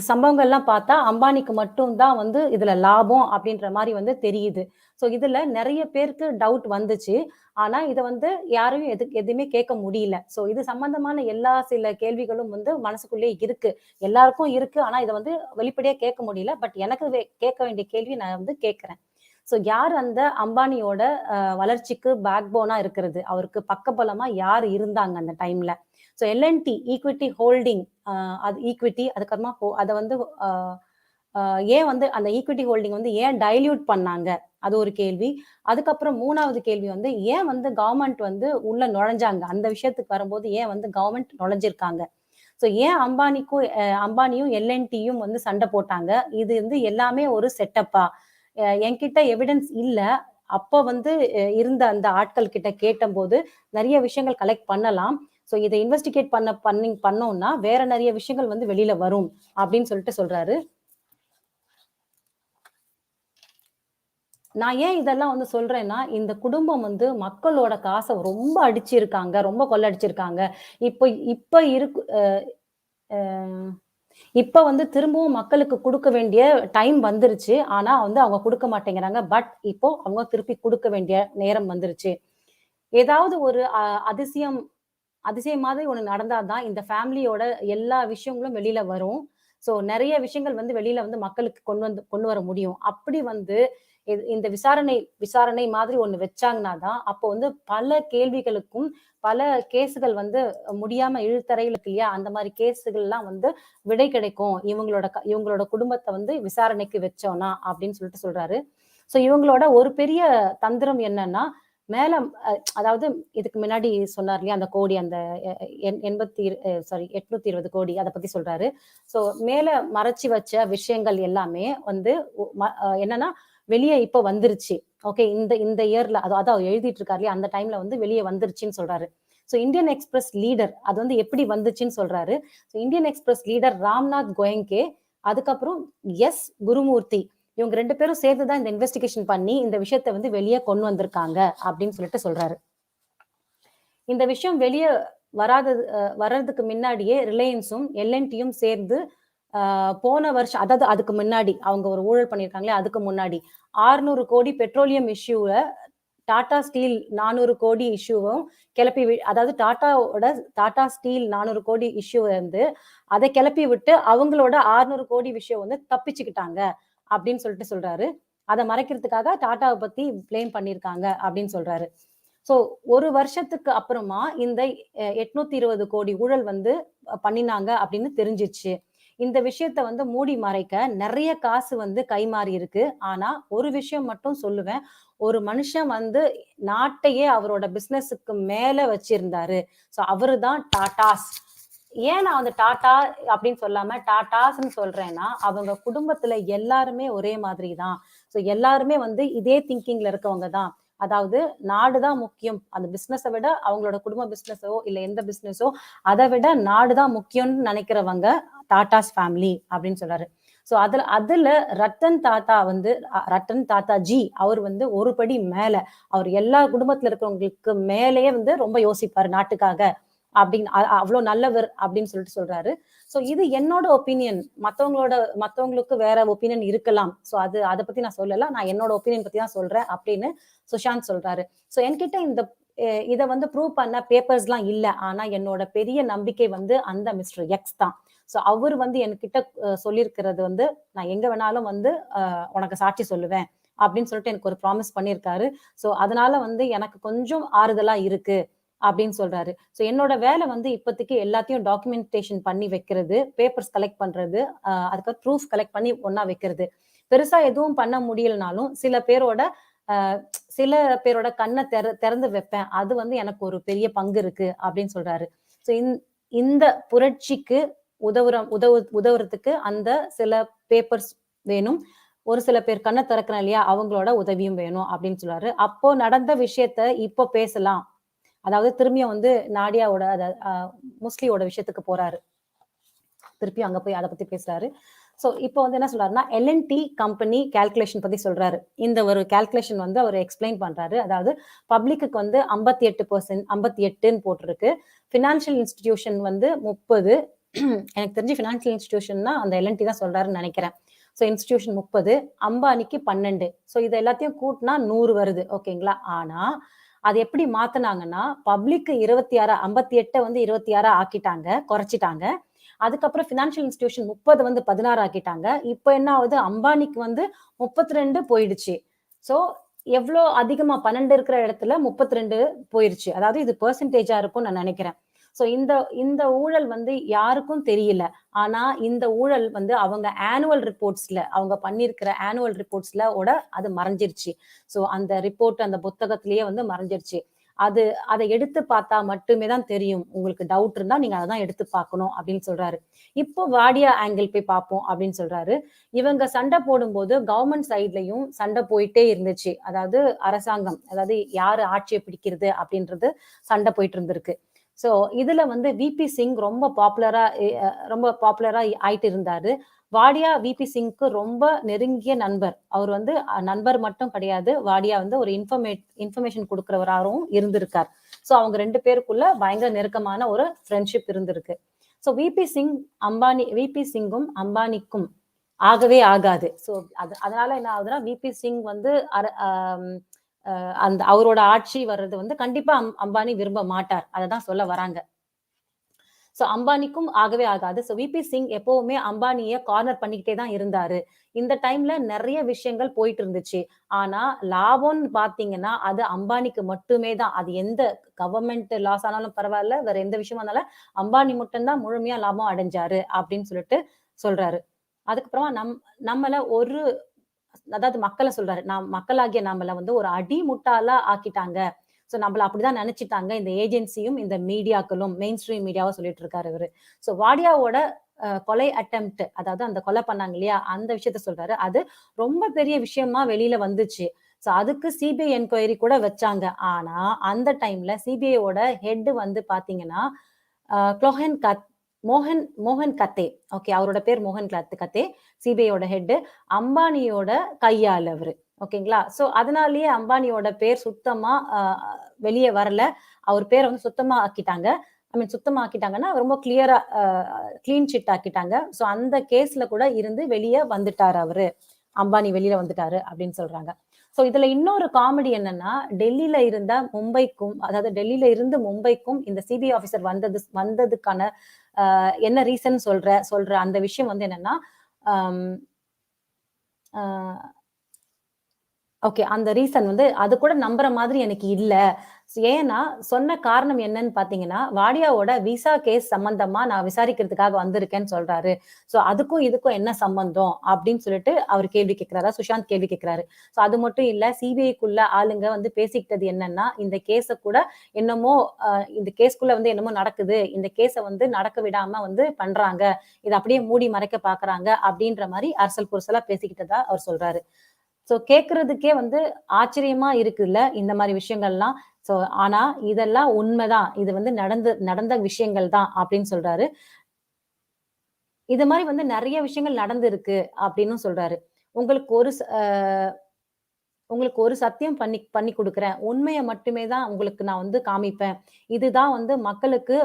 C: சம்பவங்கள்லாம் பார்த்தா அம்பானிக்கு மட்டும் தான் வந்து இதுல லாபம் அப்படின்ற மாதிரி வந்து தெரியுது. ஸோ இதுல நிறைய பேருக்கு டவுட் வந்துச்சு. ஆனா இதை வந்து யாரையும் எதுவுமே கேட்க முடியல. ஸோ இது சம்பந்தமான எல்லா சில கேள்விகளும் வந்து மனசுக்குள்ளே இருக்கு. எல்லாருக்கும் இருக்கு. ஆனா இதை வந்து வெளிப்படையா கேட்க முடியல. பட் எனக்கு கேட்க வேண்டிய கேள்வி நான் வந்து கேட்கிறேன். ஸோ யார் அந்த அம்பானியோட வளர்ச்சிக்கு பேக் போனா இருக்கிறது? அவருக்கு பக்கபலமா யார் இருந்தாங்க அந்த டைம்ல? ஸோ எல்என்டி ஈக்விட்டி ஹோல்டிங், அது ஈக்விட்டி, அதுக்கப்புறமா அதை வந்து ஏன் வந்து அந்த ஈக்விட்டி ஹோல்டிங் வந்து ஏன் டைல்யூட் பண்ணாங்க? அது ஒரு கேள்வி. அதுக்கப்புறம் 3வது கேள்வி வந்து ஏன் வந்து கவர்மெண்ட் வந்து உள்ள நுழைஞ்சாங்க? அந்த விஷயத்துக்கு வரும்போது ஏன் வந்து கவர்மெண்ட் நுழைஞ்சிருக்காங்க? ஸோ ஏன் அம்பானியும் எல்என்டியும் வந்து சண்டை போட்டாங்க? இது வந்து எல்லாமே ஒரு செட்டப்பா? என்கிட்ட எவிடன்ஸ் இல்ல. அப்போ வந்து இருந்த அந்த ஆட்கள் கிட்ட கேட்டபோது நிறைய விஷயங்கள் கலெக்ட் பண்ணலாம். ஸோ இதை இன்வெஸ்டிகேட் பண்ணோம்னா வேற நிறைய விஷயங்கள் வந்து வெளியில வரும் அப்படின்னு சொல்லிட்டு சொல்றாரு. நான் ஏன் இதெல்லாம் வந்து சொல்றேன்னா, இந்த குடும்பம் வந்து மக்களோட காசை ரொம்ப அடிச்சிருக்காங்க, ரொம்ப கொள்ளடிச்சிருக்காங்க. இப்ப இருக்கு இப்ப வந்து திரும்பவும் மக்களுக்கு கொடுக்க வேண்டிய டைம் வந்துருச்சு. ஆனா வந்து அவங்க கொடுக்க மாட்டேங்கிறாங்க. பட் இப்போ அவங்க திருப்பி கொடுக்க வேண்டிய நேரம் வந்துருச்சு. ஏதாவது ஒரு அதிசயம் மாதிரி ஒண்ணு நடந்தாதான் இந்த ஃபேமிலியோட எல்லா விஷயங்களும் வெளியில வரும். ஸோ நிறைய விஷயங்கள் வந்து வெளியில வந்து மக்களுக்கு கொண்டு வர முடியும். அப்படி வந்து இந்த விசாரணை மாதிரி ஒண்ணு வச்சாங்கன்னா தான் அப்போ வந்து பல கேள்விகளுக்கும் பல கேஸுகள் வந்து முடியாம இழுத்தறையில் இருக்கு இல்லையா, அந்த மாதிரி கேஸுகள் எல்லாம் வந்து விடை கிடைக்கும் இவங்களோட குடும்பத்தை வந்து விசாரணைக்கு வச்சோம்னா அப்படின்னு சொல்லிட்டு சொல்றாரு. ஸோ இவங்களோட ஒரு பெரிய தந்திரம் என்னன்னா, மேல அதாவது இதுக்கு முன்னாடி சொன்னார் இல்லையா அந்த கோடி, அந்த 820 கோடி அதை பத்தி சொல்றாரு. ஸோ மேல மறைச்சு வச்ச விஷயங்கள் எல்லாமே வந்து என்னன்னா வெளியே இப்ப வந்துருச்சு. ஓகே, இந்த இயர்ல அதான் எழுதிட்டு இருக்காரு இல்லையா, அந்த டைம்ல வந்து வெளியே வந்துருச்சுன்னு சொல்றாரு. ஸோ இந்தியன் எக்ஸ்பிரஸ் லீடர் அது வந்து எப்படி வந்துச்சுன்னு சொல்றாரு. So Indian Express leader Ramnath Goenka, அதுக்கப்புறம் குருமூர்த்தி, இவங்க 2 பேரும் சேர்த்துதான் இந்த இன்வெஸ்டிகேஷன் பண்ணி இந்த விஷயத்தை வந்து வெளியே கொண்டு வந்திருக்காங்க அப்படின்னு சொல்லிட்டு சொல்றாரு. இந்த விஷயம் வெளியே வர்றதுக்கு முன்னாடியே ரிலையன்ஸும் எல்என்டியும் சேர்ந்து போன வருஷம், அதாவது அதுக்கு முன்னாடி அவங்க ஒரு ஊழல் பண்ணியிருக்காங்களே, அதுக்கு முன்னாடி 600 கோடி பெட்ரோலியம் இஷ்யூவை டாடா ஸ்டீல் 400 கோடி இஷ்யூவும் கிளப்பி அதாவது டாடா ஸ்டீல் 400 கோடி இஷ்யூ வந்து அதை கிளப்பி விட்டு அவங்களோட 600 கோடி விஷயம் வந்து தப்பிச்சுக்கிட்டாங்க அப்படின்னு சொல்லிட்டு சொல்றாரு. அதை மறைக்கிறதுக்காக டாட்டாவை பத்தி பிளேம் பண்ணியிருக்காங்க அப்படின்னு சொல்றாரு. ஸோ ஒரு வருஷத்துக்கு அப்புறமா இந்த 820 கோடி ஊழல் வந்து பண்ணினாங்க அப்படின்னு தெரிஞ்சிச்சு. இந்த விஷயத்த வந்து மூடி மறைக்க நிறைய காசு வந்து கைமாறி இருக்கு. ஆனா ஒரு விஷயம் மட்டும் சொல்லுவேன், ஒரு மனுஷன் வந்து நாட்டையே அவரோட பிசினஸுக்கு மேல வச்சிருந்தாரு. ஸோ அவருதான் டாடாஸ். ஏன் நான் வந்து டாடா அப்படின்னு சொல்லாம டாடாஸ்ன்னு சொல்றேன்னா, அவங்க குடும்பத்துல எல்லாருமே ஒரே மாதிரி தான். ஸோ எல்லாருமே வந்து இதே திங்கிங்ல இருக்கவங்க தான். அதாவது நாடுதான் முக்கியம், அந்த பிசினஸை விட அவங்களோட குடும்ப பிசினஸோ இல்ல எந்த பிசினஸோ அதை விட நாடுதான் முக்கியம்னு நினைக்கிறவங்க டாடாஸ் ஃபேமிலி அப்படின்னு சொல்றாரு. ஸோ அதுல ரத்தன் தாத்தா ஜி அவர் வந்து ஒரு படி மேல, அவர் எல்லா குடும்பத்துல இருக்கிறவங்களுக்கு மேலேயே வந்து ரொம்ப யோசிப்பாரு நாட்டுக்காக அப்படின்னு, அவ்வளவு நல்லவர் அப்படின்னு சொல்லிட்டு சொல்றாரு. ஸோ இது என்னோட ஒப்பீனியன். மத்தவங்களுக்கு வேற ஒப்பீனியன் இருக்கலாம். ஸோ அதை பத்தி நான் சொல்லல, நான் என்னோட ஒப்பீனியன் பத்தி தான் சொல்றேன் அப்படின்னு சுஷாந்த் சொல்றாரு. ஸோ என்கிட்ட இதை வந்து ப்ரூவ் பண்ண பேப்பர்ஸ் எல்லாம் இல்ல. ஆனா என்னோட பெரிய நம்பிக்கை வந்து அந்த மிஸ்டர் எக்ஸ் தான். ஸோ அவர் வந்து என்கிட்ட சொல்லியிருக்கிறது வந்து, நான் எங்க வேணாலும் வந்து உனக்கு சாட்சி சொல்லுவேன் அப்படின்னு சொல்லிட்டு எனக்கு ஒரு ப்ராமிஸ் பண்ணியிருக்காரு. ஸோ அதனால வந்து எனக்கு கொஞ்சம் ஆறுதலா இருக்கு அப்படின்னு சொல்றாரு. ஸோ என்னோட வேலை வந்து இப்போதைக்கு எல்லாத்தையும் டாக்குமெண்டேஷன் பண்ணி வைக்கிறது, பேப்பர்ஸ் கலெக்ட் பண்றது, அதுக்கு ப்ரூஃப் கலெக்ட் பண்ணி ஒன்னா வைக்கிறது. பெருசா எதுவும் பண்ண முடியலனாலும் சில பேரோட கண்ணை திறந்து வைப்பேன். அது வந்து எனக்கு ஒரு பெரிய பங்கு இருக்கு அப்படின்னு சொல்றாரு. ஸோ இந்த புரட்சிக்கு உதவுறதுக்கு அந்த சில பேப்பர்ஸ் வேணும். ஒரு சில பேர் கண்ணை திறக்கிறேன் இல்லையா, அவங்களோட உதவியும் வேணும் அப்படின்னு சொல்றாரு. அப்போ நடந்த விஷயத்த இப்போ பேசலாம் அதாவது திரும்பியும் வந்து நாடியாவோட முஸ்லியோட விஷயத்துக்கு போறாரு, திருப்பி அங்க போய் அதை பத்தி பேசுறாரு. ஸோ இப்போ வந்து என்ன சொல்றாருன்னா எல்என்டி கம்பெனி கால்குலேஷன் பத்தி சொல்றாரு. இந்த ஒரு கால்குலேஷன் வந்து அவர் எக்ஸ்பிளைன் பண்றாரு. அதாவது பப்ளிக்கு வந்து 58%, 58ன்னு போட்டிருக்கு. ஃபினான்ஷியல் இன்ஸ்டிடியூஷன் வந்து 30. எனக்கு தெரிஞ்சு ஃபினான்ஷியல் இன்ஸ்டிடியூஷன்னா அந்த எல்என்டி தான் சொல்றாருன்னு நினைக்கிறேன். So institution 30, அம்பானிக்கு 12. ஸோ இது எல்லாத்தையும் கூட்டினா 100 வருது. ஓகேங்களா? ஆனா அது எப்படி மாத்தினாங்கன்னா பப்ளிக்கு 26, 58 வந்து 26 ஆக்கிட்டாங்க, குறைச்சிட்டாங்க. அதுக்கப்புறம் ஃபினான்ஷியல் இன்ஸ்டிடியூஷன் 30 வந்து 16 ஆக்கிட்டாங்க. இப்போ என்ன ஆகுது, அம்பானிக்கு வந்து 32 போயிடுச்சு. ஸோ எவ்வளோ அதிகமா 12 இருக்கிற இடத்துல 32 போயிருச்சு. அதாவது இது பெர்சன்டேஜா இருக்கும்னு நான் நினைக்கிறேன். ஸோ இந்த ஊழல் வந்து யாருக்கும் தெரியல. ஆனா இந்த ஊழல் வந்து அவங்க ஆனுவல் ரிப்போர்ட்ஸ்ல, அவங்க பண்ணியிருக்கிற ஆனுவல் ரிப்போர்ட்ஸ்ல அது மறைஞ்சிருச்சு. ஸோ அந்த ரிப்போர்ட் அந்த புத்தகத்திலேயே வந்து மறைஞ்சிருச்சு. அதை எடுத்து பார்த்தா மட்டுமே தான் தெரியும். உங்களுக்கு டவுட் இருந்தா நீங்க அதான் எடுத்து பார்க்கணும் அப்படின்னு சொல்றாரு. இப்போ வாடியா ஆங்கிள் போய் பார்ப்போம் அப்படின்னு சொல்றாரு. இவங்க சண்டை போடும்போது கவர்மெண்ட் சைட்லயும் சண்டை போயிட்டே இருந்துச்சு. அதாவது அரசாங்கம், அதாவது யாரு ஆட்சியை பிடிக்கிறது அப்படின்றது சண்டை போயிட்டு இருந்திருக்கு. ஸோ இதுல வந்து விபி சிங் ரொம்ப பாப்புலரா ஆயிட்டு இருந்தாரு. வாடியா விபி சிங்க்கு ரொம்ப நெருங்கிய நண்பர். அவர் வந்து நண்பர் மட்டும் கிடையாது, வாடியா வந்து ஒரு இன்ஃபர்மேஷன் கொடுக்கிறவராகவும் இருந்திருக்கார். ஸோ அவங்க 2 பேருக்குள்ள பயங்கர நெருக்கமான ஒரு ஃப்ரெண்ட்ஷிப் இருந்திருக்கு. ஸோ விபி சிங்கும் அம்பானிக்கும் ஆகவே ஆகாது. ஸோ அதனால என்ன ஆகுதுன்னா விபி சிங் வந்து அந்த அவரோட ஆட்சி வர்றது வந்து கண்டிப்பா அம்பானி விரும்ப மாட்டார். அததான் சொல்ல வராங்க. ஸோ அம்பானிக்கும் ஆகவே ஆகாது. ஸோ விபி சிங் எப்பவுமே அம்பானியை கார்னர் பண்ணிக்கிட்டே தான் இருந்தாரு. இந்த டைம்ல நிறைய விஷயங்கள் போயிட்டு இருந்துச்சு. ஆனா லாபம்னு பாத்தீங்கன்னா அது அம்பானிக்கு மட்டுமே தான். அது எந்த கவர்மெண்ட் லாஸ் ஆனாலும் பரவாயில்ல, வேற எந்த விஷயமா இருந்தாலும் அம்பானி மட்டும்தான் முழுமையா லாபம் அடைஞ்சாரு அப்படின்னு சொல்லிட்டு சொல்றாரு. அதுக்கப்புறமா நம்மள அதாவது மக்களை சொல்றாரு, மக்களாகிய நம்மள வந்து ஒரு அடிமுட்டாளா ஆக்கிட்டாங்க. சோ நம்மள அப்படிதான் நினைச்சிட்டாங்க இந்த ஏஜென்சியும் இந்த மீடியாக்களும், மெயின் ஸ்ட்ரீம் மீடியாவா சொல்லிட்டு இருக்காரு இவரு. சோ வாடியாவோட கொலை அட்டெம்ப்ட், அதாவது அந்த கொலை பண்ணாங்க இல்லையா, அந்த விஷயத்த சொல்றாரு. அது ரொம்ப பெரிய விஷயமா வெளியில வந்துச்சு. சோ அதுக்கு சிபிஐ என்கொயரி கூட வச்சாங்க. ஆனா அந்த டைம்ல சிபிஐயோட ஹெட் வந்து பாத்தீங்கன்னா மோகன் கத்தே. ஓகே, அவரோட பேர் மோகன் கத்தே, சிபிஐயோட ஹெட். அம்பானியோட கையாள் அவரு. ஓகேங்களா? சோ அதனாலேயே அம்பானியோட பேர் சுத்தமா வெளியே வரல. அவர் பேரை வந்து சுத்தமா ஆக்கிட்டாங்க. சுத்தமா ஆக்கிட்டாங்கன்னா ரொம்ப கிளியரா கிளீன் சிட் ஆக்கிட்டாங்க. சோ அந்த கேஸ்ல கூட இருந்து வெளியே வந்துட்டாரு அவரு. அம்பானி வெளியில வந்துட்டாரு அப்படின்னு சொல்றாங்க. சோ இதுல இன்னொரு காமெடி என்னன்னா, டெல்லியில இருந்து மும்பைக்கும் இந்த சிபிஐ ஆபீசர் வந்ததுக்கான என்ன ரீசன் சொல்ற அந்த விஷயம் வந்து என்னன்னா, ஓகே, அந்த ரீசன் வந்து அது கூட நம்புற மாதிரி எனக்கு இல்ல. ஏன்னா சொன்ன காரணம் என்னன்னு பாத்தீங்கன்னா, வாடியாவோட விசா கேஸ் சம்பந்தமா நான் விசாரிக்கிறதுக்காக வந்திருக்கேன்னு சொல்றாரு. சோ அதுக்கும் இதுக்கும் என்ன சம்பந்தம் அப்படின்னு சொல்லிட்டு அவர் கேள்வி கேட்கிறாரா, சுஷாந்த் கேள்வி கேட்கிறாரு. சோ அது மட்டும் இல்ல, சிபிஐக்குள்ள ஆளுங்க வந்து பேசிக்கிட்டது என்னன்னா, இந்த கேஸ கூட என்னமோ இந்த கேஸ்குள்ள வந்து என்னமோ நடக்குது, இந்த கேஸ வந்து நடக்க விடாம வந்து பண்றாங்க, இதை அப்படியே மூடி மறைக்க பாக்குறாங்க அப்படின்ற மாதிரி அரசல் புரசலா பேசிக்கிட்டதா அவர் சொல்றாரு. சோ கேக்குறதுக்கே வந்து ஆச்சரியமா இருக்குல்ல இந்த மாதிரி விஷயங்கள்லாம். சோ ஆனா இதெல்லாம் உண்மைதான், இது வந்து நடந்த விஷயங்கள் தான் அப்படின்னு சொல்றாரு. இது மாதிரி வந்து நிறைய விஷயங்கள் நடந்திருக்கு அப்படின்னு சொல்றாரு. உங்களுக்கு ஒரு சத்தியம் பண்ணி கொடுக்கிறேன், உண்மையை மட்டுமே தான் உங்களுக்கு நான் வந்து காமிப்பேன். இதுதான் வந்து மக்களுக்கு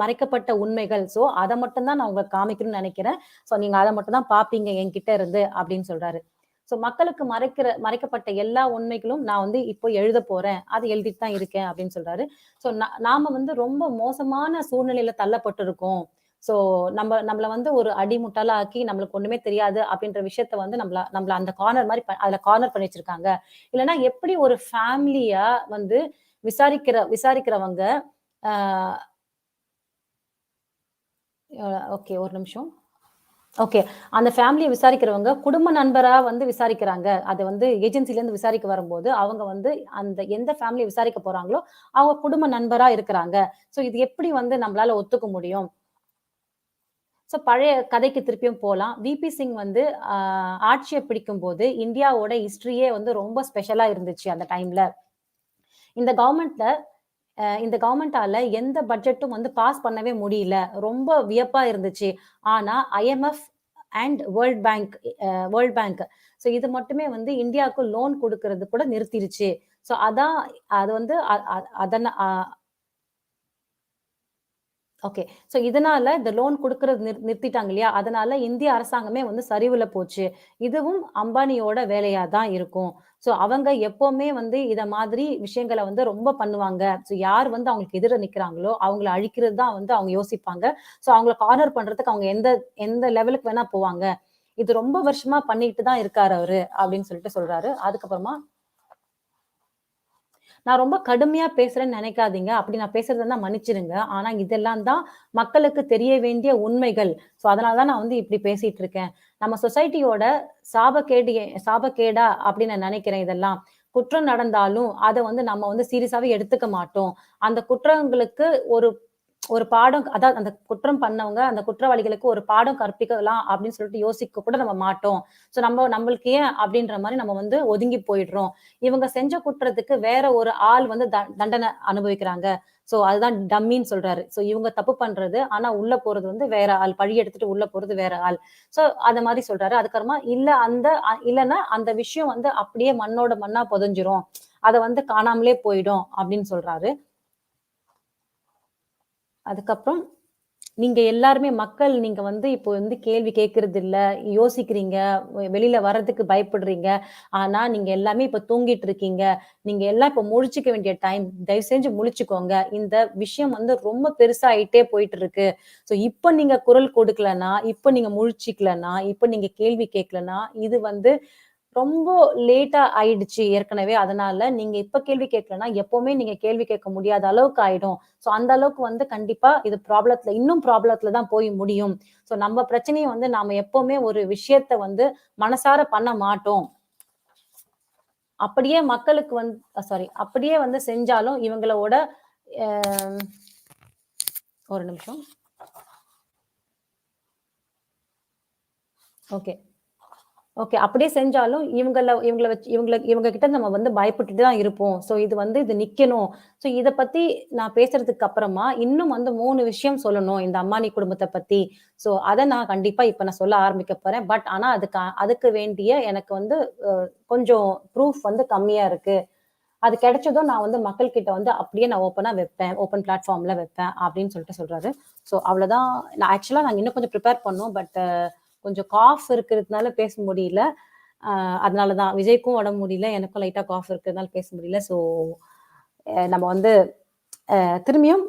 C: மறைக்கப்பட்ட உண்மைகள். சோ அதை மட்டும் தான் நான் உங்களுக்கு காமிக்கணும்னு நினைக்கிறேன். சோ நீங்க அதை மட்டும் தான் பாப்பீங்க என்கிட்ட இருந்து அப்படின்னு சொல்றாரு. சோ மக்களுக்கு மறைக்கப்பட்ட எல்லா உண்மைகளும் நான் வந்து இப்போ எழுத போறேன், அது எழுதிட்டு தான் இருக்கேன் அப்படின்னு சொல்றாரு. சோ நாம வந்து ரொம்ப மோசமான சூழ்நிலையில தள்ளப்பட்டு இருக்கோம். சோ நம்மள வந்து ஒரு அடிமுட்டாளா ஆக்கி நம்மளுக்கு ஒண்ணுமே தெரியாது அப்படின்ற விஷயத்த வந்து நம்மள அந்த கார்னர் மாதிரி அதுல கார்னர் பண்ணி வச்சிருக்காங்க. இல்லைன்னா எப்படி ஒரு ஃபேமிலியா வந்து விசாரிக்கிறவங்க ஓகே, ஒரு நிமிஷம். ஓகே, அந்த ஃபேமிலியை விசாரிக்கிறவங்க குடும்ப நண்பரா வந்து விசாரிக்கிறாங்க. அது வந்து ஏஜென்சில இருந்து விசாரிக்க வரும்போது அவங்க வந்து அந்த எந்த ஃபேமிலியை விசாரிக்க போறாங்களோ அவங்க குடும்ப நண்பரா இருக்கிறாங்க. சோ இது எப்படி வந்து நம்மளால ஒத்துக்க முடியும்? சோ பழைய கதைக்கு திருப்பியும் போலாம். விபி சிங் வந்து ஆட்சியை பிடிக்கும் போது இந்தியாவோட ஹிஸ்டரியே வந்து ரொம்ப ஸ்பெஷலா இருந்துச்சு அந்த டைம்ல. இந்த கவர்மெண்ட்ல இந்த கவர்மெண்டால எந்த பட்ஜெட்டும் வந்து பாஸ் பண்ணவே முடியல. ரொம்ப வியப்பா இருந்துச்சு. ஆனா IMF and world bank so இது மட்டுமே வந்து இந்தியாவுக்கு லோன் கொடுக்கறது கூட நிறுத்திருச்சு. ஸோ அதான் அது வந்து அதன ஓகே. ஸோ இதனால இந்த லோன் குடுக்குறது நிறுத்திட்டாங்க இல்லையா? அதனால இந்திய அரசாங்கமே வந்து சரிவுல போச்சு. இதுவும் அம்பானியோட வேலையா தான் இருக்கும். ஸோ அவங்க எப்பவுமே வந்து இத மாதிரி விஷயங்கள வந்து ரொம்ப பண்ணுவாங்க. ஸோ யார் வந்து அவங்களுக்கு எதிர நிக்கிறாங்களோ, அவங்கள அழிக்கிறது தான் வந்து அவங்க யோசிப்பாங்க. ஸோ அவங்கள கார்னர் பண்றதுக்கு அவங்க எந்த எந்த லெவலுக்கு வேணா போவாங்க. இது ரொம்ப வருஷமா பண்ணிட்டு தான் இருக்காரு அவரு அப்படின்னு சொல்லிட்டு சொல்றாரு. அதுக்கப்புறமா நான் ரொம்ப கடுமையா பேசுறேன்னு நினைக்காதீங்க. அப்படி நான் பேசுறதா இருந்தா மன்னிச்சிடுங்க. ஆனா இதெல்லாம் தான் மக்களுக்கு தெரிய வேண்டிய உண்மைகள். ஸோ அதனால தான் நான் வந்து இப்படி பேசிட்டு இருக்கேன். நம்ம சொசைட்டியோட சாபக்கேடா அப்படின்னு நான் நினைக்கிறேன் இதெல்லாம். குற்றம் நடந்தாலும் அத வந்து நம்ம வந்து சீரியஸாவே எடுத்துக்க மாட்டோம். அந்த குற்றங்களுக்கு ஒரு ஒரு பாடம் அதாவது அந்த குற்றம் பண்ணவங்க, அந்த குற்றவாளிகளுக்கு ஒரு பாடம் கற்பிக்கலாம் அப்படின்னு சொல்லிட்டு யோசிக்க கூட நம்ம மாட்டோம். ஸோ நம்மளுக்கு ஏன் அப்படின்ற மாரி நம்ம வந்து ஒதுங்கி போயிடுறோம். இவங்க செஞ்ச குற்றத்துக்கு வேற ஒரு ஆள் வந்து தண்டனை அனுபவிக்கிறாங்க. ஸோ அதுதான் டம்மின்னு சொல்றாரு. ஸோ இவங்க தப்பு பண்றது, ஆனா உள்ள போறது வந்து வேற ஆள். பழி எடுத்துட்டு உள்ள போறது வேற ஆள். ஸோ அத மாரி சொல்றாரு. அதுக்கப்புறமா இல்லன்னா அந்த விஷயம் வந்து அப்படியே மண்ணோட மண்ணா புதைஞ்சிரும். அத வந்து காணாமலே போயிடும் அப்படின்னு சொல்றாரு. அதுக்கப்புறம் நீங்க எல்லாருமே மக்கள் நீங்க வந்து இப்போ வந்து கேள்வி கேட்கறது இல்ல, யோசிக்கிறீங்க, வெளியில வர்றதுக்கு பயப்படுறீங்க. ஆனா நீங்க எல்லாமே இப்ப தூங்கிட்டு இருக்கீங்க. நீங்க எல்லாம் இப்ப முழிச்சுக்க வேண்டிய டைம். தயவு செஞ்சு முழிச்சுக்கோங்க. இந்த விஷயம் வந்து ரொம்ப பெருசாயிட்டே போயிட்டு இருக்கு. ஸோ இப்ப நீங்க குரல் கொடுக்கலன்னா, இப்ப நீங்க முழிச்சுக்கலன்னா, இப்ப நீங்க கேள்வி கேட்கலன்னா, இது வந்து ரொம்ப லேட்டா ஆயிடுச்சு ஏற்கனவே. அதனால நீங்க இப்ப கேள்வி கேட்கலன்னா, எப்பவுமே நீங்க கேள்வி கேட்க முடியாத அளவுக்கு ஆயிடும். ஸோ அந்த அளவுக்கு வந்து கண்டிப்பா இது இன்னும் ப்ராப்ளத்துல தான் போய் முடியும். ஸோ நம்ம பிரச்சனைய வந்து நாம எப்பவுமே ஒரு விஷயத்த வந்து மனசார பண்ண மாட்டோம். அப்படியே மக்களுக்கு அப்படியே வந்து செஞ்சாலும் இவங்களோட அ ஒரு நிமிஷம். ஓகே. ஓகே. அப்படியே செஞ்சாலும் இவங்க கிட்ட நம்ம வந்து பயப்பட்டுட்டு தான் இருப்போம். ஸோ இது நிக்கணும். ஸோ இத பத்தி நான் பேசுறதுக்கு அப்புறமா, இன்னும் வந்து 3 விஷயம் சொல்லணும் இந்த அம்பானி குடும்பத்த பத்தி. ஸோ அத நான் கண்டிப்பா இப்ப நான் சொல்ல ஆரம்பிக்க போறேன். பட் ஆனா அதுக்கு வேண்டிய எனக்கு வந்து அ கொஞ்சம் ப்ரூஃப் வந்து கம்மியா இருக்கு. அது கிடைச்சதும் நான் வந்து மக்கள் கிட்ட வந்து அப்படியே நான் ஓப்பனா வைப்பேன். ஓப்பன் பிளாட்ஃபார்ம்ல வைப்பேன் அப்படின்னு சொல்லிட்டு சொல்றாரு. ஸோ அவ்வளோதான். நாங்க இன்னும் கொஞ்சம் ப்ரிப்பேர் பண்ணோம். பட் கொஞ்சம் காஃப் இருக்கிறதுனால பேச முடியல. அ அதனால தான் விஜய்க்கும் உடம்பு முடியல. எனக்கும் லைட்டா காஃப் இருக்கிறதுனால பேச முடியல. ஸோ நம்ம வந்து திரும்பியும்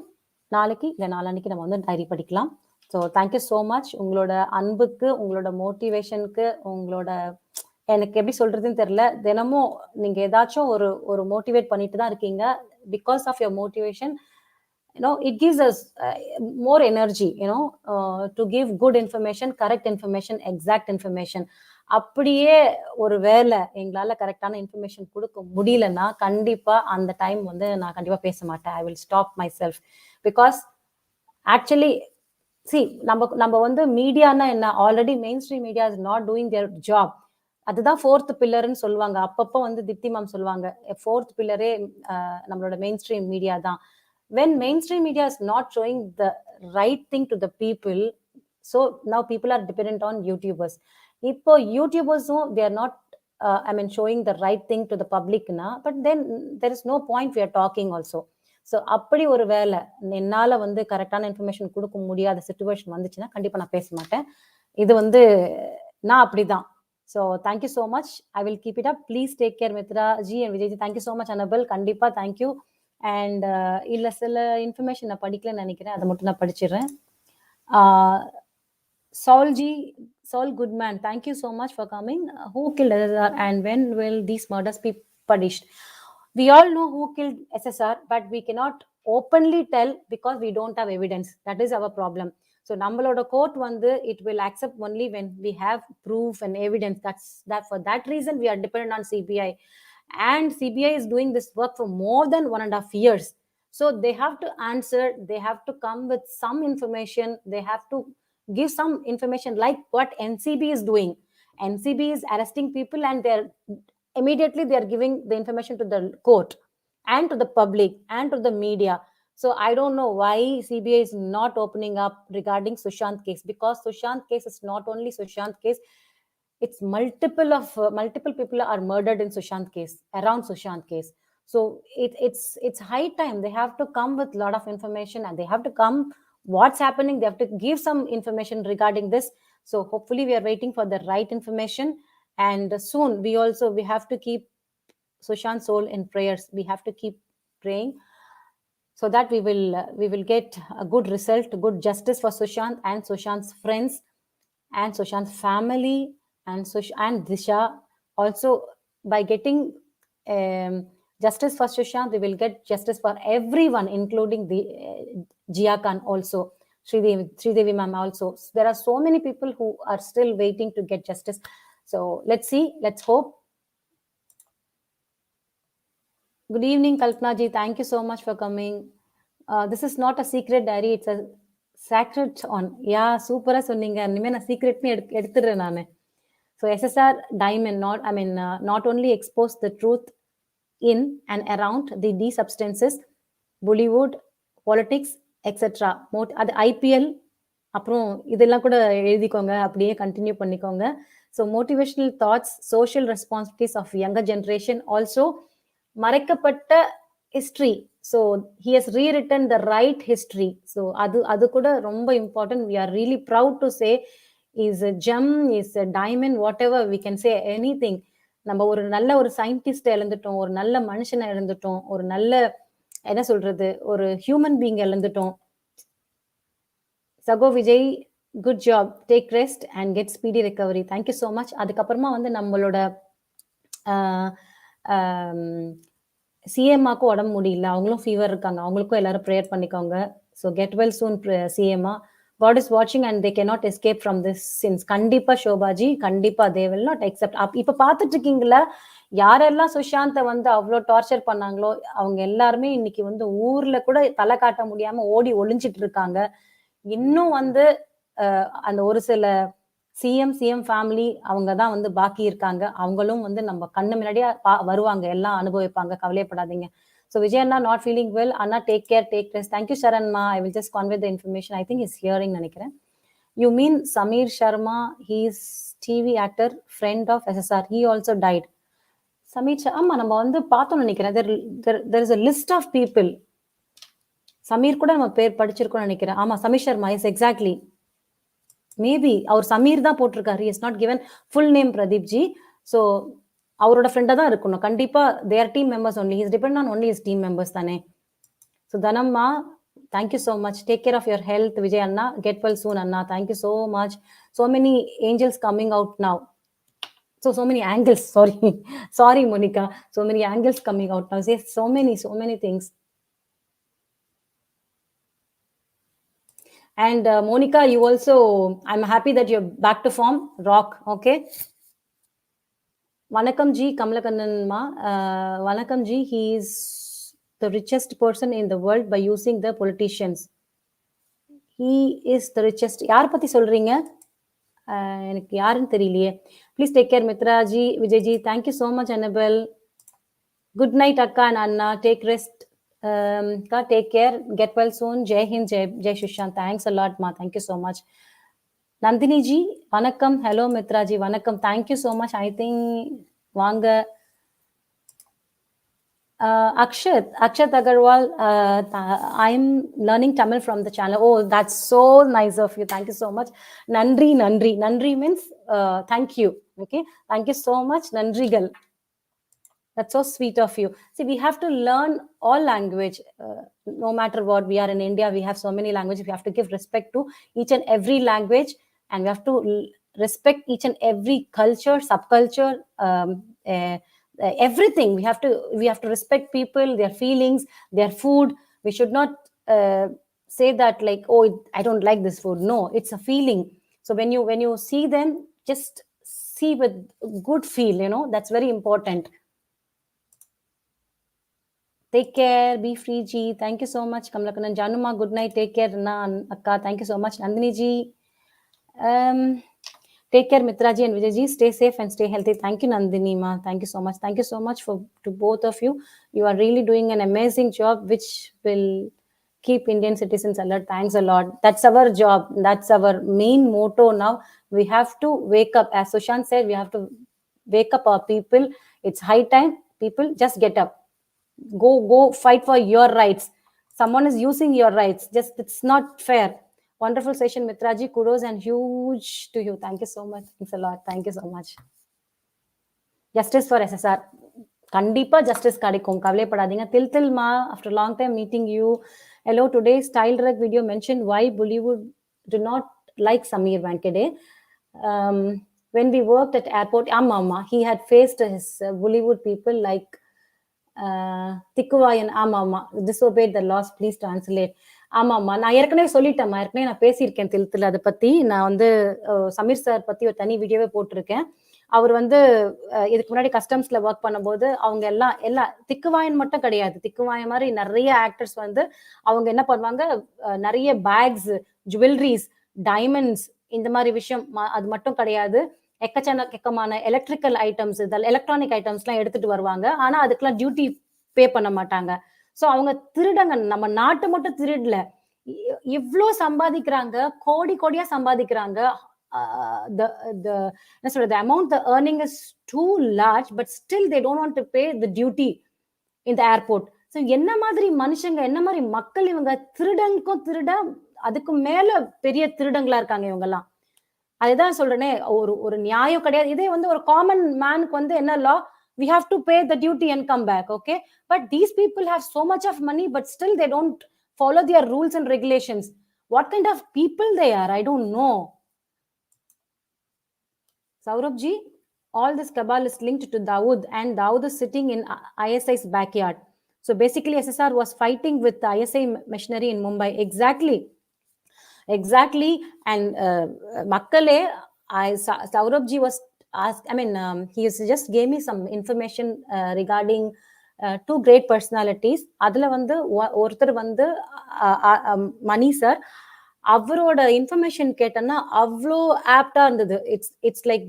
C: நாளைக்கு இல்ல நாளான்னைக்கு நம்ம வந்து டைரி படிக்கலாம். So thank you so much. உங்களோட அன்புக்கு, உங்களோட மோட்டிவேஷனுக்கு, உங்களோட எனக்கு எப்படி சொல்றதுன்னு தெரியல. தினமும் நீங்க ஏதாச்சும் ஒரு மோட்டிவேட் பண்ணிட்டு தான் இருக்கீங்க. Because of your motivation it gives us more energy to give good information, correct information, exact information. அப்படியே ஒரு வேளை எங்களால கரெக்டான இன்ஃபர்மேஷன் கொடுக்க முடியலன்னா கண்டிப்பா அந்த டைம் வந்து நான் கண்டிப்பா பேச மாட்டேன். I will stop my self. Because actually நம்ம வந்து மீடியானா என்ன, already main stream media is not doing their job. அதுதான் ஃபோர்த் பில்லர்னு சொல்லுவாங்க. அப்பப்போ வந்து திப்தி மேம் சொல்லுவாங்க, ஃபோர்த் பில்லரே நம்மளோட மெயின் ஸ்ட்ரீம் மீடியா தான். when mainstream media is not showing the right thing to the people, so now people are dependent on YouTubers. இப்போ YouTubers they are not showing the right thing to the public na, but then there is no point we are talking also. So அப்படி ஒரு வேலை என்னால வந்து கரெக்டான information கொடுக்க முடியாத situation வந்துச்சுன்னா கண்டிப்பா நான் பேச மாட்டேன். இது வந்து நான் அப்படிதான். So thank you so much. I will keep it up. Please take care Mitra ji and Vijay ji. Thank you so much Annabel. கண்டிப்பா தேங்க்யூ. அண்ட் இல்ல சில இன்ஃபர்மேஷன் நான் படிக்கலன்னு நினைக்கிறேன். அதை மட்டும் நான் படிச்சிடுறேன். Saul Goodman, thank you so much for coming. Who killed SSR and when will these murders be punished? We all know who killed SSR, but we cannot openly tell because we don't have evidence. That is our problem. So நம்மளோட court வந்து it will accept only when we have proof and evidence. For that reason we are dependent on CBI. And CBI is doing this work for more than 1.5 years. So they have to answer, they have to come with some information, they have to give some information like what NCB is doing. NCB is arresting people and immediately they are giving the information to the court. and to the public and to the media. So I don't know why CBI is not opening up regarding Sushant case, because Sushant case is not only Sushant case, it's multiple people are murdered in Sushant case, around Sushant case. So it's high time they have to come with a lot of information, and they have to come what's happening. They have to give some information regarding this. So hopefully we are waiting for the right information, and soon we have to keep Sushant's soul in prayers. We have to keep praying so that we will get a good result, good justice for Sushant and Sushant's friends and Sushant's family and Disha. Also, by getting justice for Sushant, we will get justice for everyone, including the Jia Khan also, Sridevi ma'am also. There are so many people who are still waiting to get justice. So let's see, let's hope. Good evening, Kalpana ji. Thank you so much for coming. This is not a secret diary. It's a sacred on. Yeah, super. Sonninga. Secret ni eduthuren nanu. So SSR Diamond not only expose the truth in and around the D substances, Bollywood, politics, etc. அது IPL அப்புறம் இதெல்லாம் கூட எழுதிக்கோங்க, அப்படியே continue பண்ணிக்கோங்க. So motivational thoughts, social responsibilities of younger generation, also மறைக்கப்பட்ட history. So he has rewritten the right history. So அது கூட ரொம்ப important. We are really proud to say is a gem, is a diamond, whatever we can say, anything. நம்ம ஒரு நல்ல ஒரு scientist இழந்துட்டோம், ஒரு நல்ல மனுஷனை இழந்துட்டோம், ஒரு நல்ல என்ன சொல்றது, ஒரு ஹியூமன் பீங் இழந்துட்டோம். சகோ Vijay, good job, take rest and get speedy recovery. Thank you so much. அதுக்கப்புறமா நம்மளோட சிஎம்மாக்கும் உடம்பு முடியல, அவங்களும் ஃபீவர் இருக்காங்க, அவங்களுக்கும் எல்லாரும் ப்ரேயர் பண்ணிக்கோங்க. ஸோ கெட் வெல் சூன் சிஎம்மா. God is watching and they cannot escape from this sins. கண்டிப்பா சோபாஜி, கண்டிப்பா they will not accept. இப்ப பாத்துட்டு இருக்கீங்களா, யாரெல்லாம் சுஷாந்த அவ்வளோ டார்ச்சர் பண்ணாங்களோ அவங்க எல்லாருமே இன்னைக்கு ஊர்ல கூட தலை காட்ட முடியாம ஓடி ஒளிஞ்சிட்டு இருக்காங்க. இன்னும் அந்த ஒரு சில சிஎம் ஃபேமிலி அவங்க தான் பாக்கி இருக்காங்க. அவங்களும் நம்ம கண்ணு முன்னாடியே வருவாங்க, எல்லாம் அனுபவிப்பாங்க, கவலைப்படாதீங்க. So Vijay Anna not feeling well. Anna, take care, take rest. Thank you, Sharan Ma. I will just convey the information. I think he's hearing, Nanikren. You mean Samir Sharma? He's TV actor, friend of SSR. He also died. Samir Sharma, நம்ம பார்த்தோம் நினைக்கிறேன். There is a list of people. Samir கூட நம்ம பேர் படிச்சிருக்கோம் நினைக்கிறேன். ஆமா, Samir Sharma, yes, exactly. Maybe அவர் சமீர் தான் போட்டிருக்காரு. He has not given full name, Pradeep ji. So அவரோட ஃப்ரெண்டா தான் இருக்கணும் கண்டிப்பா. Their team members only. His depend on only his team members தானே. So Dhanamma, thank you so much. Take care of your health. Vijay அண்ணா, get well soon அண்ணா. Thank you so much. So many angels coming out now. So many angles. Sorry Monica. So many angles coming out now. Yes, so many things. And Monica, you also, I'm happy that you're back to form. Rock, okay? Vanakkam ji, Kamalakannan ma. Vanakkam ji, he is the richest person in the world by using the politicians. He is the richest. யார் பத்தி சொல்றீங்க? எனக்கு யாருன்னு தெரியலையே. Please take care, Mitra ji, Vijay ji. Thank you so much, Annabelle. Good night, Akka and Anna. Take rest. Take care. Get well soon. Jai Hind, Jai Sushant. Thanks a lot, ma. Thank you so much. Nandini ji, vanakkam. Hello, Mitra ji, vanakkam. Thank you so much. I think Vanga. Akshat Agarwal, I'm learning Tamil from the channel. Oh, that's so nice of you. Thank you so much. Nandri. Nandri means thank you. Okay. Thank you so much, Nandrigal. That's so sweet of you. See, we have to learn all language. No matter what, we are in India, we have so many languages. We have to give respect to each and every language, and we have to respect each and every culture, subculture, everything. We have to respect people, their feelings, their food. We should not say that like, oh, I don't like this food. No, it's a feeling. So when you see them, just see with good feel, that's very important. Take care, be free ji. Thank you so much, Kamlakanan. Januma, good night, take care. Akka, thank you so much. Nandini ji, Take care, Mitraji and Vijayji. Stay safe and stay healthy. Thank you, Nandini ma. Thank you so much. Thank you so much to both of you. You are really doing an amazing job, which will keep Indian citizens alert. Thanks a lot. That's our job. That's our main motto now. We have to wake up. As Sushant said, we have to wake up our people. It's high time. People, just get up. Go fight for your rights. Someone is using your rights. Just, it's not fair. Wonderful session, Mitraji. Kudos and huge to you. Thank you so much. Thanks a lot. Thank you so much. Justice for SSR. Kandipa justice kadikum. Kavalepadadinga. Til ma, after a long time meeting you. Hello, today's style direct video mentioned why Bollywood do not like Samir Wankade. When we worked at airport, Amma, he had faced his Bollywood people like Tikkuvayan Amma, disobeyed the laws, please translate. ஆமாம்மா, நான் ஏற்கனவே சொல்லிட்டேம்மா, ஏற்கனவே நான் பேசியிருக்கேன் தில் அதை பத்தி. நான் வந்து சமீர் சார் பத்தி ஒரு தனி வீடியோவே போட்டிருக்கேன். அவர் வந்து இதுக்கு முன்னாடி கஸ்டம்ஸ்ல ஒர்க் பண்ணும்போது அவங்க எல்லாம் திக்குவாயன் மட்டும் கிடையாது, திக்குவாயன் மாதிரி நிறைய ஆக்டர்ஸ் வந்து அவங்க என்ன பண்ணுவாங்க, நிறைய பேக்ஸ், ஜுவல்லரிஸ், டைமண்ட்ஸ், இந்த மாதிரி விஷயம் அது மட்டும் கிடையாது, எக்கச்சக்கமான எலக்ட்ரிக்கல் ஐட்டம்ஸ், எலக்ட்ரானிக் ஐட்டம்ஸ்லாம் எடுத்துட்டு வருவாங்க. ஆனா அதுக்கெல்லாம் டியூட்டி பே பண்ண மாட்டாங்க. சோ அவங்க திருடங்க, நம்ம நாட்டு மட்டும் திருடல, இவ்ளோ சம்பாதிக்கிறாங்க, கோடியா சம்பாதிக்கிறாங்க. The amount the earning is too large, but still they don't want to pay the duty in the airport. So என்ன மாதிரி மனுஷங்க, என்ன மாதிரி மக்கள் இவங்க, திருடனுக்கும் திருட, அதுக்கு மேல பெரிய திருடங்களா இருக்காங்க இவங்க எல்லாம். அதுதான் சொல்றேனே, ஒரு நியாயம் கிடையாது. இதே வந்து ஒரு காமன் மேனுக்கு வந்து என்ன லா, we have to pay the duty and come back, okay? But these people have so much of money, but still they don't follow their rules and regulations. What kind of people they are, I don't know. Saurabh ji, all this cabal is linked to Dawood, and Dawood is sitting in ISI's backyard. So basically SSR was fighting with the ISI machinery in Mumbai. Exactly. And Makkale, Saurabh ji was asked, he just gave me some information regarding two great personalities. Adula vandu orthar vandu Mani sir, அவரோட information கேட்டேன்னா அவ்வளோ ஆப்டா இருந்தது. It's like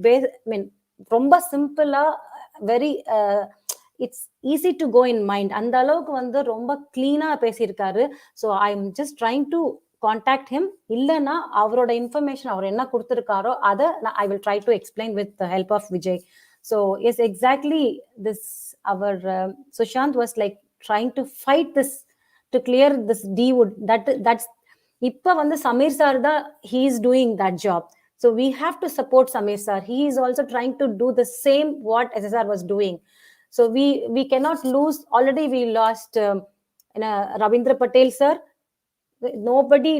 C: ரொம்ப சிம்பிளா, very it's easy to go in mind. அந்த அளவுக்கு வந்து ரொம்ப கிளீனா பேசியிருக்காரு. So I am just trying to contact him. இல்லைன்னா அவரோட இன்ஃபர்மேஷன் அவர் என்ன கொடுத்துருக்காரோ அதை I will try to explain with the help of Vijay. So yes, exactly this அவர் Sushant was like trying to fight this to clear this doubt. That's இப்ப வந்து Sameer sir தான் he is doing that job. So we have to support Samir sir. He is also trying to do the same what SSR was doing. So we cannot lose. Already we lost Ravindra Patel sir. Nobody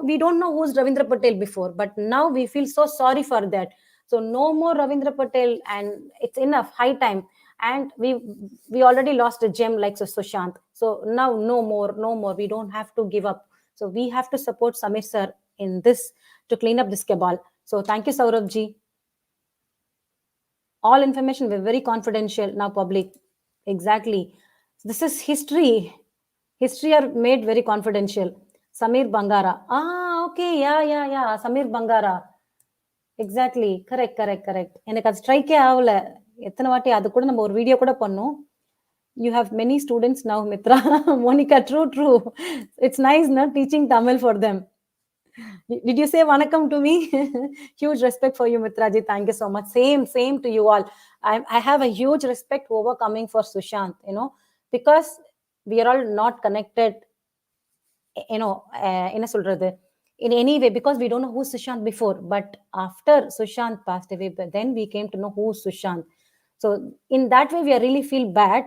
C: we don't know who's Ravindra Patel before, but now we feel so sorry for that. So no more Ravindra Patel, and it's enough, high time. And we already lost a gem like Sushant. So now no more. We don't have to give up. So we have to support Samir sir in this to clean up this cabal. So thank you, Saurabh ji. All information were very confidential, now public. Exactly. This is history. History are made very confidential. Samir Bangara. Okay. Yeah. Samir Bangara. Exactly. Correct. எனக்கு அது ஸ்ட்ரைக்கே ஆகல. எத்தனை வாட்டி அது கூட நம்ம ஒரு video கூட பண்ணோம். You have many students now, Mitra. Monica, true. It's nice, no? Teaching Tamil for them. Did you say vanakkam to me? Huge respect for you, Mitraji. Thank you so much. Same to you all. I have a huge respect overcoming for Sushant, because we are all not connected, in any way, because we don't know who's Sushant before. But after Sushant passed away, then we came to know who's Sushant. So in that way, we really feel bad.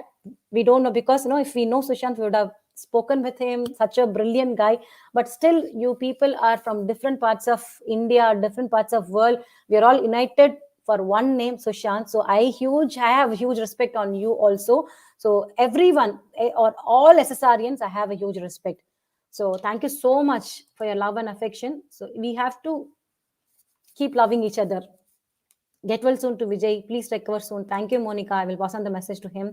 C: We don't know, because if we know Sushant, we would have spoken with him, such a brilliant guy. But still, you people are from different parts of India, different parts of world. We are all united for one name, Sushant. So I have huge respect on you also. So everyone, or all SSRians, I have a huge respect. So thank you so much for your love and affection. So we have to keep loving each other. Get well soon to Vijay. Please recover soon. Thank you, Monica. I will pass on the message to him.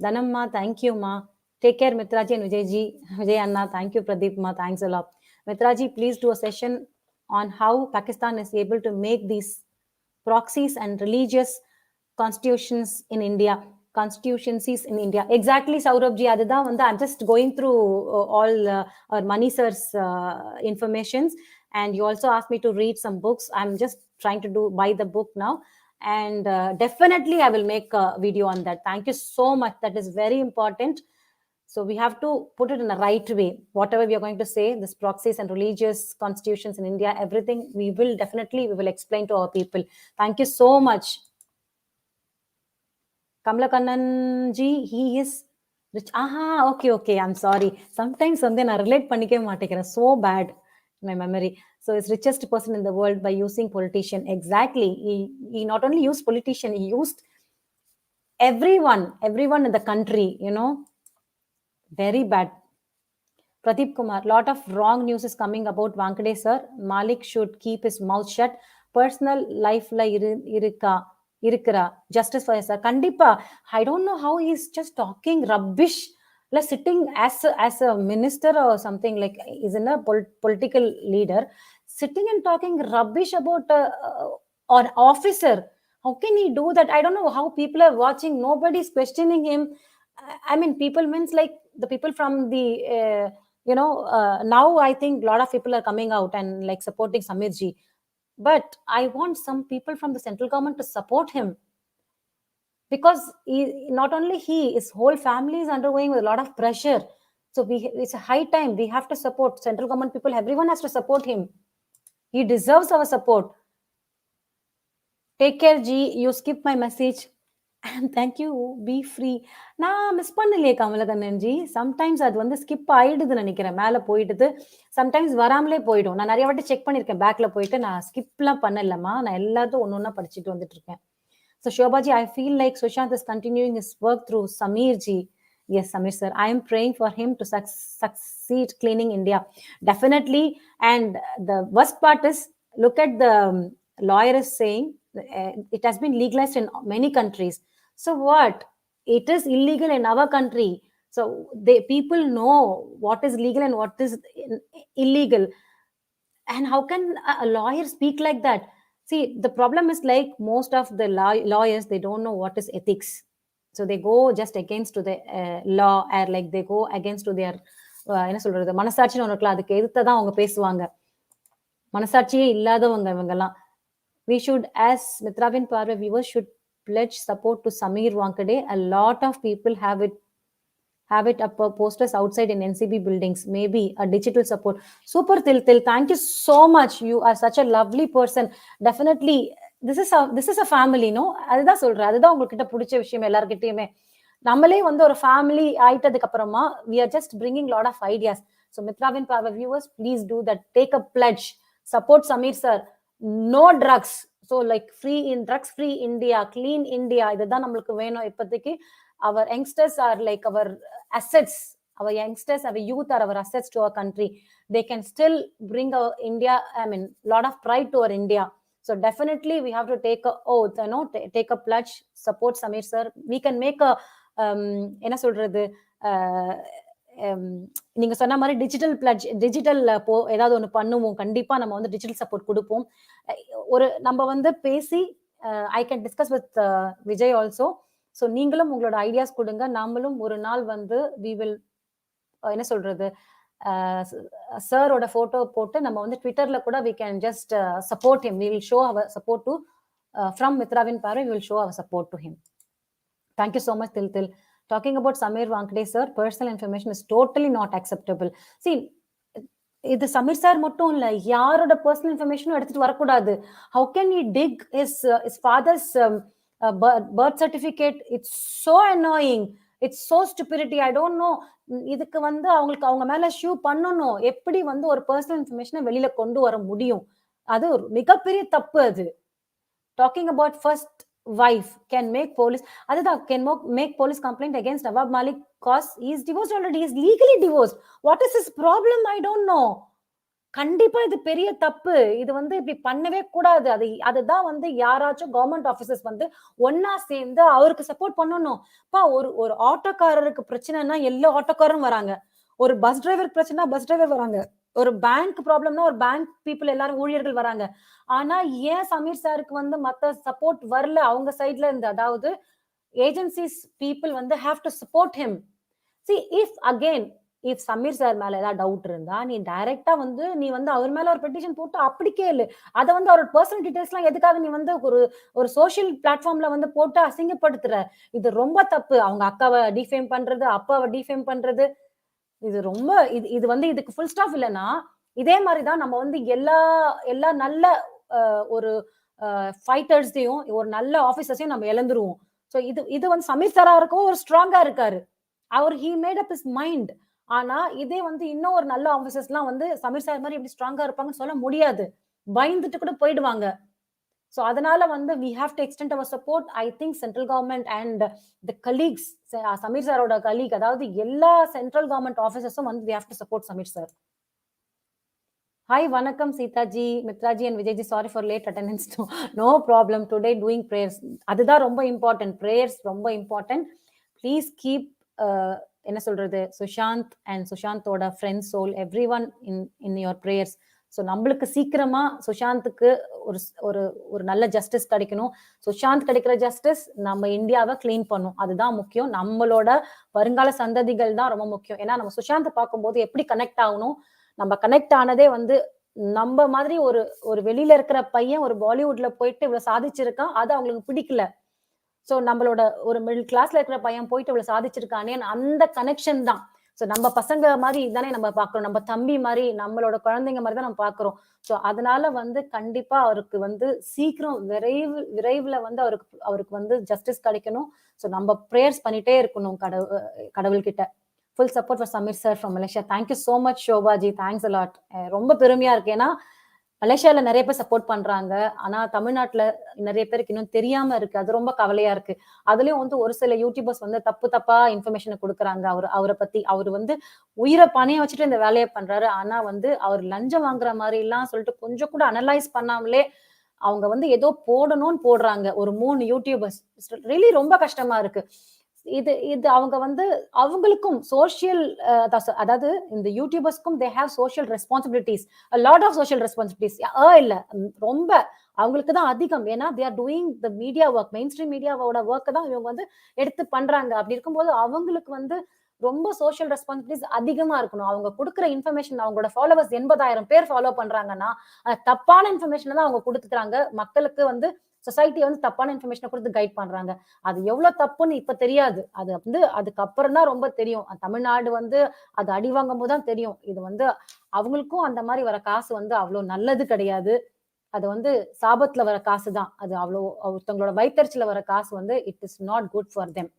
C: Dhanamma, thank you, ma. Take care, Mitraji and Vijayji. Vijay Anna, thank you, Pradeep ma. Thanks a lot. Mitraji, please do a session on how Pakistan is able to make these proxies and religious constitutions in India. Constituencies in India. Exactly, Saurabh ji. I'm just going through all our Mani sir's informations, and you also asked me to read some books. I'm just trying to buy the book now, and definitely I will make a video on that. Thank you so much. That is very important. So we have to put it in the right way. Whatever we are going to say, this proxies and religious constitutions in India, everything we will explain to our people. Thank you so much. Kamlakannan ji, he is rich. Okay, I'm sorry. Sometimes I relate pannike maatekren. So bad my memory. So he's richest person in the world by using politician. Exactly. He not only used politician, he used everyone in the country, Very bad. Pradeep Kumar, lot of wrong news is coming about Vankade sir. Malik should keep his mouth shut. Personal life la irukra. Justice for sir. Kandipa, I don't know how he's just talking rubbish. Like sitting as a minister or something, like he's in a political leader, sitting and talking rubbish about an officer. How can he do that? I don't know how people are watching. Nobody's questioning him. I mean, people means like the people from the now I think a lot of people are coming out and like supporting Samir ji, but I want some people from the central government to support him, because not only his whole family is undergoing with a lot of pressure. So it's a high time we have to support central government people. Everyone has to support him. He deserves our support. Take care ji. You skip my message. And thank you. Be free. நான் miss பண்ணலையே Kamalakannan G. Sometimes அது skip ஆயிடுதுன்னு நினைக்கிறேன். மேலே போயிடுது. Sometimes வராமலே போயிடும். நான் நிறைய வாட்டி செக் பண்ணியிருக்கேன். பேக்ல போயிட்டு நான் ஸ்கிப்லாம் பண்ணலம்மா. நான் எல்லாத்தையும் ஒன்னொன்னா படிச்சுட்டு வந்துட்டு இருக்கேன். So Shobhaji, I feel like Sushant is continuing his work through Samir ji. Yes, Samir sir. I am praying for him to succeed cleaning India. Definitely. And the worst part is, look at the lawyer is saying it has been legalized in many countries. So what? It is illegal in our country. So people know what is legal and what is illegal. And how can a lawyer speak like that? See, the problem is like most of the lawyers, they don't know what is ethics. So they go just against to the law, or like they go against to their என்ன சொல்றது, மனசாட்சின்னு ஒன்று இருக்கலாம், அதுக்கு எதிர்த்ததான் அவங்க பேசுவாங்க. மனசாட்சியே இல்லாதவங்க இவங்கெல்லாம். We should, as Mithravin Paarvai viewers, should pledge support to Samir Vankade. A lot of people have it up posters outside in NCB buildings. Maybe a digital support. Super Til. Thank you so much. You are such a lovely person. Definitely, this is a family, no? அதுதான் சொல்றேன். அதுதான் உங்ககிட்ட பிடிச்ச விஷயம் எல்லார்கிட்டயுமே. நம்மளே ஒரு family ஆயிட்டதுக்கு அப்புறமா we are just bringing lot of ideas. So Mithravin Paarvai viewers, please do that. Take a pledge. Support Samir sir. No drugs. So like drugs free India, clean India. இதுதான் நம்மளுக்கு வேணும் இப்போதைக்கு. Our youngsters are like our assets. Our youngsters, our youth are our assets to our country. They can still bring our India, lot of pride to our India. So definitely we have to take a oath, take a pledge, support Samir sir. We can make a என்ன சொல்றது, நீங்க சொன்ன மாதிரி digital fledged, digital ஏதாவது ஒன்று பண்ணுவோம். கண்டிப்பா நம்ம டிஜிட்டல் சப்போர்ட் கொடுப்போம். நம்ம பேசி I can discuss with Vijay also. So நீங்களும் உங்களோட ஐடியாஸ் கொடுங்க. நாமளும் ஒரு நாள் வி வில் என்ன சொல்றது, சாரோட போட்டோ போட்டு நம்ம ட்விட்டர்ல கூட we can just support him. We will show our support to from Mithravin Paarvai. We will show our support to him. Thank you so much, Til. Talking about Samir Vankade sir, personal information is totally not acceptable. See, இது Sameer sir மட்டும் இல்ல, யாரோட personal இன்ஃபர்மேஷனும் எடுத்துட்டு வரக்கூடாது. How can he dig his father's birth certificate? It's so annoying. It's so stupidity. I don't know. இதுக்கு அவங்களுக்கு அவங்க மேல ஷூ பண்ணணும். எப்படி ஒரு பர்சனல் இன்ஃபர்மேஷனை வெளியில கொண்டு வர முடியும்? அது ஒரு மிகப்பெரிய தப்பு. அது talking about first wife can make police, அதுதான் can make police complaint against Nawab Malik cause he is divorced already. He is legally divorced. What is his problem? I don't know. கண்டிப்பா இது பெரிய தப்பு. இது இப்படி பண்ணவே கூடாது. அதுதான் யாராச்சும் கவர்மெண்ட் ஆபீசர்ஸ் ஒன்னா சேர்ந்து அவருக்கு சப்போர்ட் பண்ணணும். ஒரு ஆட்டோக்காரருக்கு பிரச்சனைனா எல்லா ஆட்டோக்காரரும் வராங்க. ஒரு பஸ் டிரைவர் பிரச்சனை பஸ் டிரைவர் வராங்க. ஒரு பேங்க் ப்ராப்ளம்னா ஒரு பேங்க் பீப்புள் எல்லாரும் ஊழியர்கள் வராங்க. ஆனா ஏன் சமீர் சாருக்கு வந்து மத்த சப்போர்ட் வரல அவங்க சைட்ல இருந்து? அதாவது ஏஜென்சிஸ் பீப்புள் வந்து have to support him. See, if Sameer sir மேல ஏதாவது டவுட் இருந்தா நீ டைரக்டா வந்து நீ வந்து அவர் மேல ஒரு பெட்டிஷன் போட்டு அப்படி கேளு. அத வந்து அவரோட பர்சனல் டீடைல்ஸ்லாம் எதுக்காக நீ வந்து ஒரு சோஷியல் பிளாட்ஃபார்ம்ல வந்து போட்டு அசிங்கப்படுத்துற? இது ரொம்ப தப்பு. அவங்க அக்காவை டிஃபேம் பண்றது, அப்பாவை டிஃபேம் பண்றது, இது ரொம்ப இது வந்து இதுக்கு ஃபுல் ஸ்டாப் இல்லன்னா, இதே மாதிரி தான் நம்ம வந்து எல்லா நல்ல ஒரு ஃபைட்டர்ஸையும் ஒரு நல்ல ஆபீசர்ஸையும் நம்ம இழந்துருவோம். சோ இது வந்து சமீர் சாரா இருக்கவும் ஒரு ஸ்ட்ராங்கா இருக்காரு. he made up his mind. ஆனா இதே வந்து இன்னும் ஒரு நல்ல ஆபீசர்ஸ்லாம் வந்து சமீர் சார் மாதிரி எப்படி ஸ்ட்ராங்கா இருப்பாங்கன்னு சொல்ல முடியாது. பயந்துட்டு கூட போயிடுவாங்க. சோ அதனால வந்து we have to extend our support. I think central government and the colleagues, Sameer சாரோட colleague, அதாவது எல்லா சென்ட்ரல் கவர்மெண்ட் ஆபீசர்ஸும் வந்து we have to support Sameer sir. Hi வணக்கம் Sitaji, Mitraji and Vijayji. Sorry for late attendance. No problem. Today doing prayers. அதுதான் ரொம்ப important. Prayers ரொம்ப important. Please keep என்ன சொல்றது, சுஷாந்த் அண்ட் சுஷாந்தோட friends soul every one in your prayers. So நம்மளுக்கு சீக்கிரமா சுஷாந்துக்கு ஒரு நல்ல ஜஸ்டிஸ் கிடைக்கணும். சுஷாந்த் கிடைக்கிற ஜஸ்டிஸ் நம்ம இந்தியாவை கிளீன் பண்ணும். அதுதான் முக்கியம். நம்மளோட வருங்கால சந்ததிகள் தான் ரொம்ப முக்கியம். ஏன்னா நம்ம சுஷாந்தை பார்க்கும்போது எப்படி கனெக்ட் ஆகணும், நம்ம கனெக்ட் ஆனதே வந்து நம்ம மாதிரி ஒரு வெளியில இருக்கிற பையன் ஒரு பாலிவுட்ல போயிட்டு இவ்வளவு சாதிச்சிருக்கான், அது அவங்களுக்கு பிடிக்கல. சோ நம்மளோட ஒரு மிடில் கிளாஸ்ல இருக்கிற பையன் போயிட்டு இவ்வளவு சாதிச்சிருக்கானே, அந்த கனெக்ஷன் தான். சோ நம்ம பசங்க மாதிரி தானே நம்ம பாக்குறோம், நம்ம தம்பி மாதிரி, நம்மளோட குழந்தைங்க மாதிரி தான் நம்ம பாக்குறோம். சோ அதனால வந்து கண்டிப்பா அவருக்கு வந்து சீக்கிரம் விரைவுல வந்து அவருக்கு வந்து ஜஸ்டிஸ் கிடைக்கணும். சோ நம்ம ப்ரேயர்ஸ் பண்ணிட்டே இருக்கணும் கடவுள்கிட்ட. Full support for Sameer sir from Malaysia. Thank you so much ஷோபாஜி, thanks a lot. ரொம்ப பெருமையா இருக்கு. ஏன்னா மலேசியால நிறைய பேர் சப்போர்ட் பண்றாங்க, ஆனா தமிழ்நாட்டுல நிறைய பேருக்கு இன்னும் தெரியாம இருக்கு. அது ரொம்ப கவலையா இருக்கு. அதுலயும் வந்து ஒரு சில யூடியூபர்ஸ் வந்து தப்பா இன்ஃபர்மேஷனை கொடுக்குறாங்க. அவரை பத்தி. அவர் வந்து உயிரை பணைய வச்சுட்டு இந்த வேலையை பண்றாரு. ஆனா வந்து அவர் லஞ்சம் வாங்குற மாதிரி எல்லாம் சொல்லிட்டு கொஞ்சம் கூட அனலைஸ் பண்ணாமலே அவங்க வந்து ஏதோ போடணும்னு போடுறாங்க. ஒரு 3 யூடியூபர்ஸ். ரியலி ரொம்ப கஷ்டமா இருக்கு. இது அவங்க வந்து அவங்களுக்கும் சோசியல், அதாவது இந்த யூடியூபர்ஸ்க்கும் they have social responsibilities, lot of social responsibilities. இல்ல ரொம்ப அவங்களுக்கு தான் அதிகம். ஏன்னா they are doing the media work, main stream மீடியாவோட ஒர்க் தான் இவங்க வந்து எடுத்து பண்றாங்க. அப்படி இருக்கும்போது அவங்களுக்கு வந்து ரொம்ப சோஷியல் ரெஸ்பான்சிபிலிட்டிஸ் அதிகமா இருக்கணும். அவங்க கொடுக்குற இன்ஃபர்மேஷன், அவங்களோட ஃபாலோவர்ஸ் 80,000 பேர் ஃபாலோ பண்றாங்கன்னா தப்பான இன்ஃபர்மேஷன் தான் அவங்க கொடுத்துக்கிறாங்க. மக்களுக்கு வந்து சொசைட்டி வந்து தப்பான இன்ஃபர்மேஷனை கொடுத்து கைட் பண்றாங்க. அது எவ்வளவு தப்புன்னு இப்ப தெரியாது. அது வந்து அதுக்கப்புறம் தான் ரொம்ப தெரியும். தமிழ்நாடு வந்து அது அடி வாங்கும் போதுதான் தெரியும். இது வந்து அவங்களுக்கும் அந்த மாதிரி வர காசு வந்து அவ்வளவு நல்லது கிடையாது. அது வந்து சாபத்துல வர காசு தான். அது அவ்வளவு ஒருத்தவங்களோட வயிற்றுல வர காசு வந்து it is not good for them.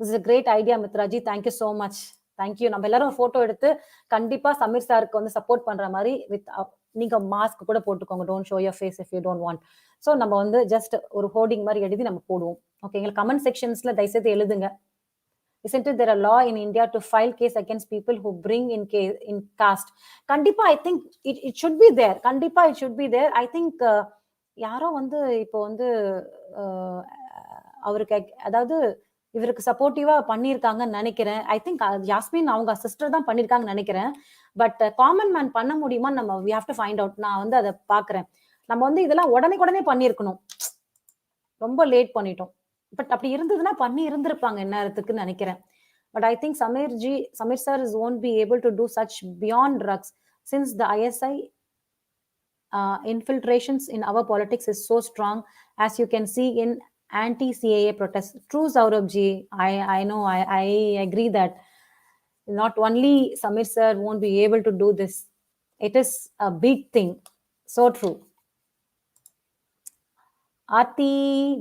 C: This is a great idea Mitraji. Thank you so much. Thank you. நம்ம எல்லாரும் போட்டோ எடுத்து கண்டிப்பா சமீர் சாருக்கு வந்து சப்போர்ட் பண்ற மாதிரி நீங்க மாஸ்க் கூட போட்டுக்கோங்க. Don't show your face if you don't want. So நம்ம வந்து ஜஸ்ட் ஒரு ஹோர்டிங் மாதிரி எழுதி நம்ம போடுவோம். ஓகேங்களா? கமெண்ட் செக்ஷன்ஸ்ல தயவுசெய்து எழுதுங்க. Isn't it there a law in India to file case against people who bring in caste? கண்டிப்பா I think it should be there. கண்டிப்பா it should be there. I think யாரோ வந்து இப்போ வந்து அவருக்கு அதாவது இவருக்கு சப்போர்ட்டிவா பண்ணியிருக்காங்கன்னு நினைக்கிறேன். ஐ திங்க் யாஸ்மின் அவங்க சிஸ்டர் தான் பண்ணியிருக்காங்கன்னு நினைக்கிறேன். பட் காமன் மேன் பண்ண முடியுமா நம்ம we have to find out. நான் வந்து அதை பாக்குறேன். நம்ம வந்து இதெல்லாம் உடனே பண்ணியிருக்கணும். ரொம்ப லேட் பண்ணிட்டோம். பட் அப்படி இருந்ததுன்னா பண்ணி இருந்திருப்பாங்க இந்நேரத்துக்கு நினைக்கிறேன். But I think Sameer sir won't be able to do such beyond drugs since the ISI infiltrations in our politics is so strong, as you can see in anti-CAA protests. True, Saurabh ji. I know. I agree that not only Samir sir won't be able to do this. It is a big thing. So true. Aarti,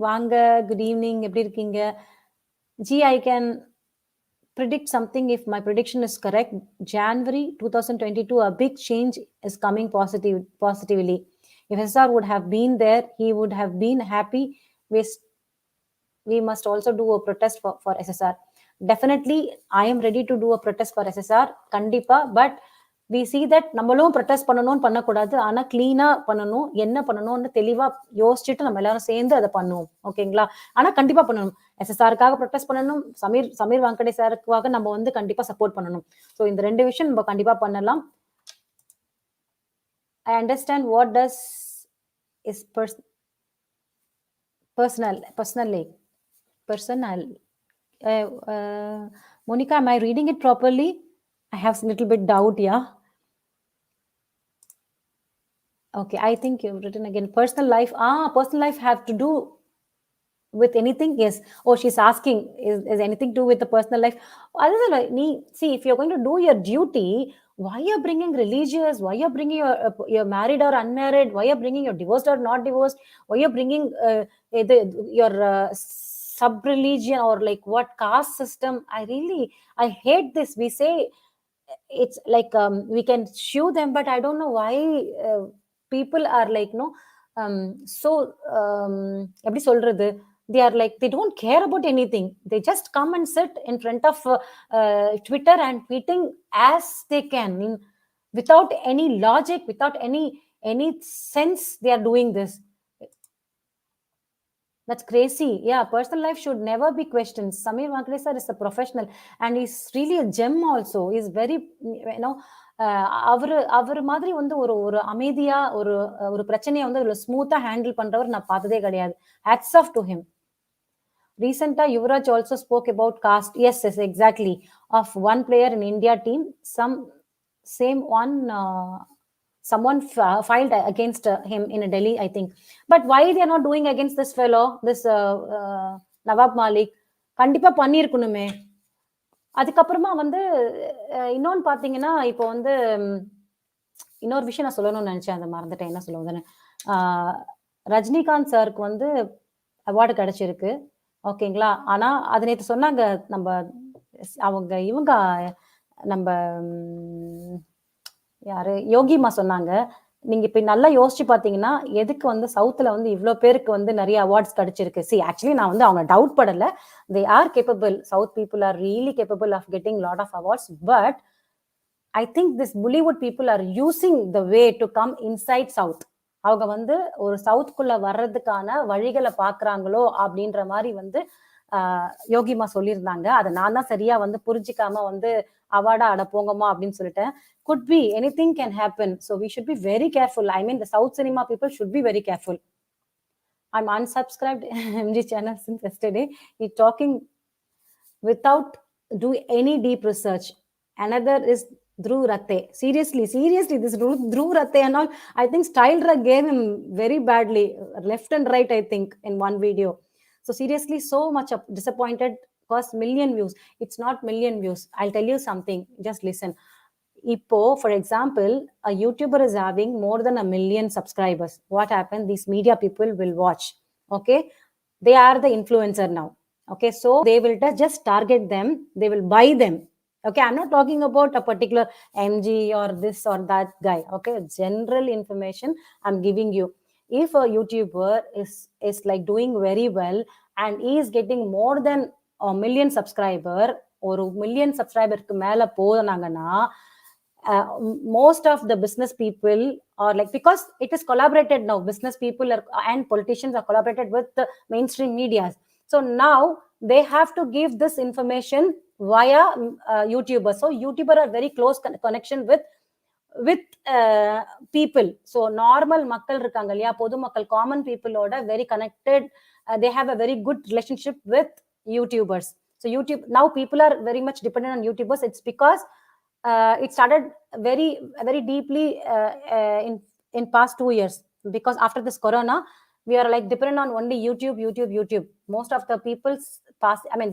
C: Vanga, good evening. Eppadi irkeenga? Ji, I can predict something if my prediction is correct. January 2022, a big change is coming positively. If SSR would have been there, he would have been happy. We must also do a protest for SSR. Definitely, I am ready to do a protest for SSR. Kandipa, but we see that நம்மளும் protest பண்ணணும்னு பண்ணக்கூடாது. ஆனா கிளீனா பண்ணணும். என்ன பண்ணணும்னு தெளிவா யோசிச்சுட்டு நம்ம எல்லாரும் சேர்ந்து அதை பண்ணுவோம். ஓகேங்களா? ஆனா கண்டிப்பா பண்ணணும். SSRக்காக ப்ரொடெஸ்ட் பண்ணணும். சமீர் வாங்கடே சாருக்காக நம்ம வந்து கண்டிப்பா சப்போர்ட் பண்ணணும். ஸோ இந்த 2 விஷயம் நம்ம கண்டிப்பா பண்ணலாம். I understand what does is personal. Monica, am I reading it properly? I have a little bit doubt, yeah. Okay, I think you've written again. Personal life. Personal life have to do with anything? Yes. Oh, she's asking, is anything to do with the personal life? Other than like, see, if you're going to do your duty, why you're bringing religious? Why you're bringing your married or unmarried? Why you're bringing your divorced or not divorced? Why you're bringing your sub-religion or like what caste system? I hate this. We say it's like we can sue them, but I don't know why people are like so எப்படி சொல்றது, they are like they don't care about anything. They just come and sit in front of Twitter and tweeting as they can, without any logic, without any sense. They are doing this. That's crazy. Yeah, personal life should never be questioned. Samir Vankade sir is a professional and he's really a gem also. He's very, அவர் மாதிரி வந்து ஒரு ஒரு அமைதியா ஒரு பிரச்சனையை வந்து ஸ்மூத்தா handle பண்றவர் நான் பார்த்ததே கிடையாது. Hats off to him. Recently, Yuvraj also spoke about caste. Yes, exactly. Of one player in India team, someone filed against him in Delhi, I think. But why they are not doing against this fellow, this Nawab Malik? கண்டிப்பா பண்ணிருக்கணுமே. அதுக்கப்புறமா வந்து இன்னொன்னு பாத்தீங்கன்னா, இப்போ வந்து இன்னொரு விஷயம் நான் சொல்லணும்னு நினைச்சேன், அதை மறந்துட்டேன். என்ன சொல்லுவாங்கன்னு, ரஜினிகாந்த் சாருக்கு வந்து அவார்டு கிடைச்சிருக்கு, ஓகேங்களா. ஆனா அது நேற்று சொன்னாங்க இவங்க நம்ம யாரு யோகிமா சொன்னாங்க, நீங்க இப்ப நல்லா யோசிச்சு பாத்தீங்கன்னா எதுக்கு வந்து சவுத்துல வந்து இவ்வளவு பேருக்கு வந்து நிறைய அவார்ட்ஸ் கிடைச்சிருக்கு. சி ஆக்சுவலி நான் வந்து அவங்க டவுட் படல, they are capable, south people are really capable of getting lot of awards, but I think this Bollywood people are using the way to come inside south. அவங்க வந்து ஒரு சவுத்குள்ள வர்றதுக்கான வழிகளை பாக்குறாங்களோ அப்படின்ற மாதிரி வந்து யோகிமா சொல்லியிருந்தாங்க. அதை நான் தான் சரியா வந்து புரிஞ்சிக்காம வந்து அவார்டா அட போங்கம்மா அப்படின்னு சொல்லிட்டேன். Could be anything can happen, so we should be very careful. I mean, the South cinema people should be very careful. I'm unsubscribed MG channel since yesterday. He's talking without do any deep research. Another is Dhruv Ratte. Seriously, this Dhruv Ratte and all, I think Style gave him very badly, left and right, I think, in one video. So seriously, so much disappointed because million views. It's not million views. I'll tell you something. Just listen. Ipo, for example, a YouTuber is having more than 1 million subscribers. What happens? These media people will watch. Okay, they are the influencer now. Okay, so they will just target them. They will buy them. Okay, I'm not talking about a particular MG or this or that guy. Okay, general information I'm giving you. If a YouTuber is like doing very well and he is getting more than 1 million subscriber, or 1 million subscriber க்கு மேல போனாங்கன்னா, most of the business people are like, because it is collaborated now, business people and politicians are collaborated with the mainstream media. So now they have to give this information via YouTubers. So YouTuber are very close connection with people. So normal makkal irukanga இல்லையா, பொது மக்கள், common people oda very connected. They have a very good relationship with YouTubers. So YouTube, now people are very much dependent on YouTubers. It's because it started very deeply in past 2 years, because after this corona we are like dependent on only YouTube. Most of the people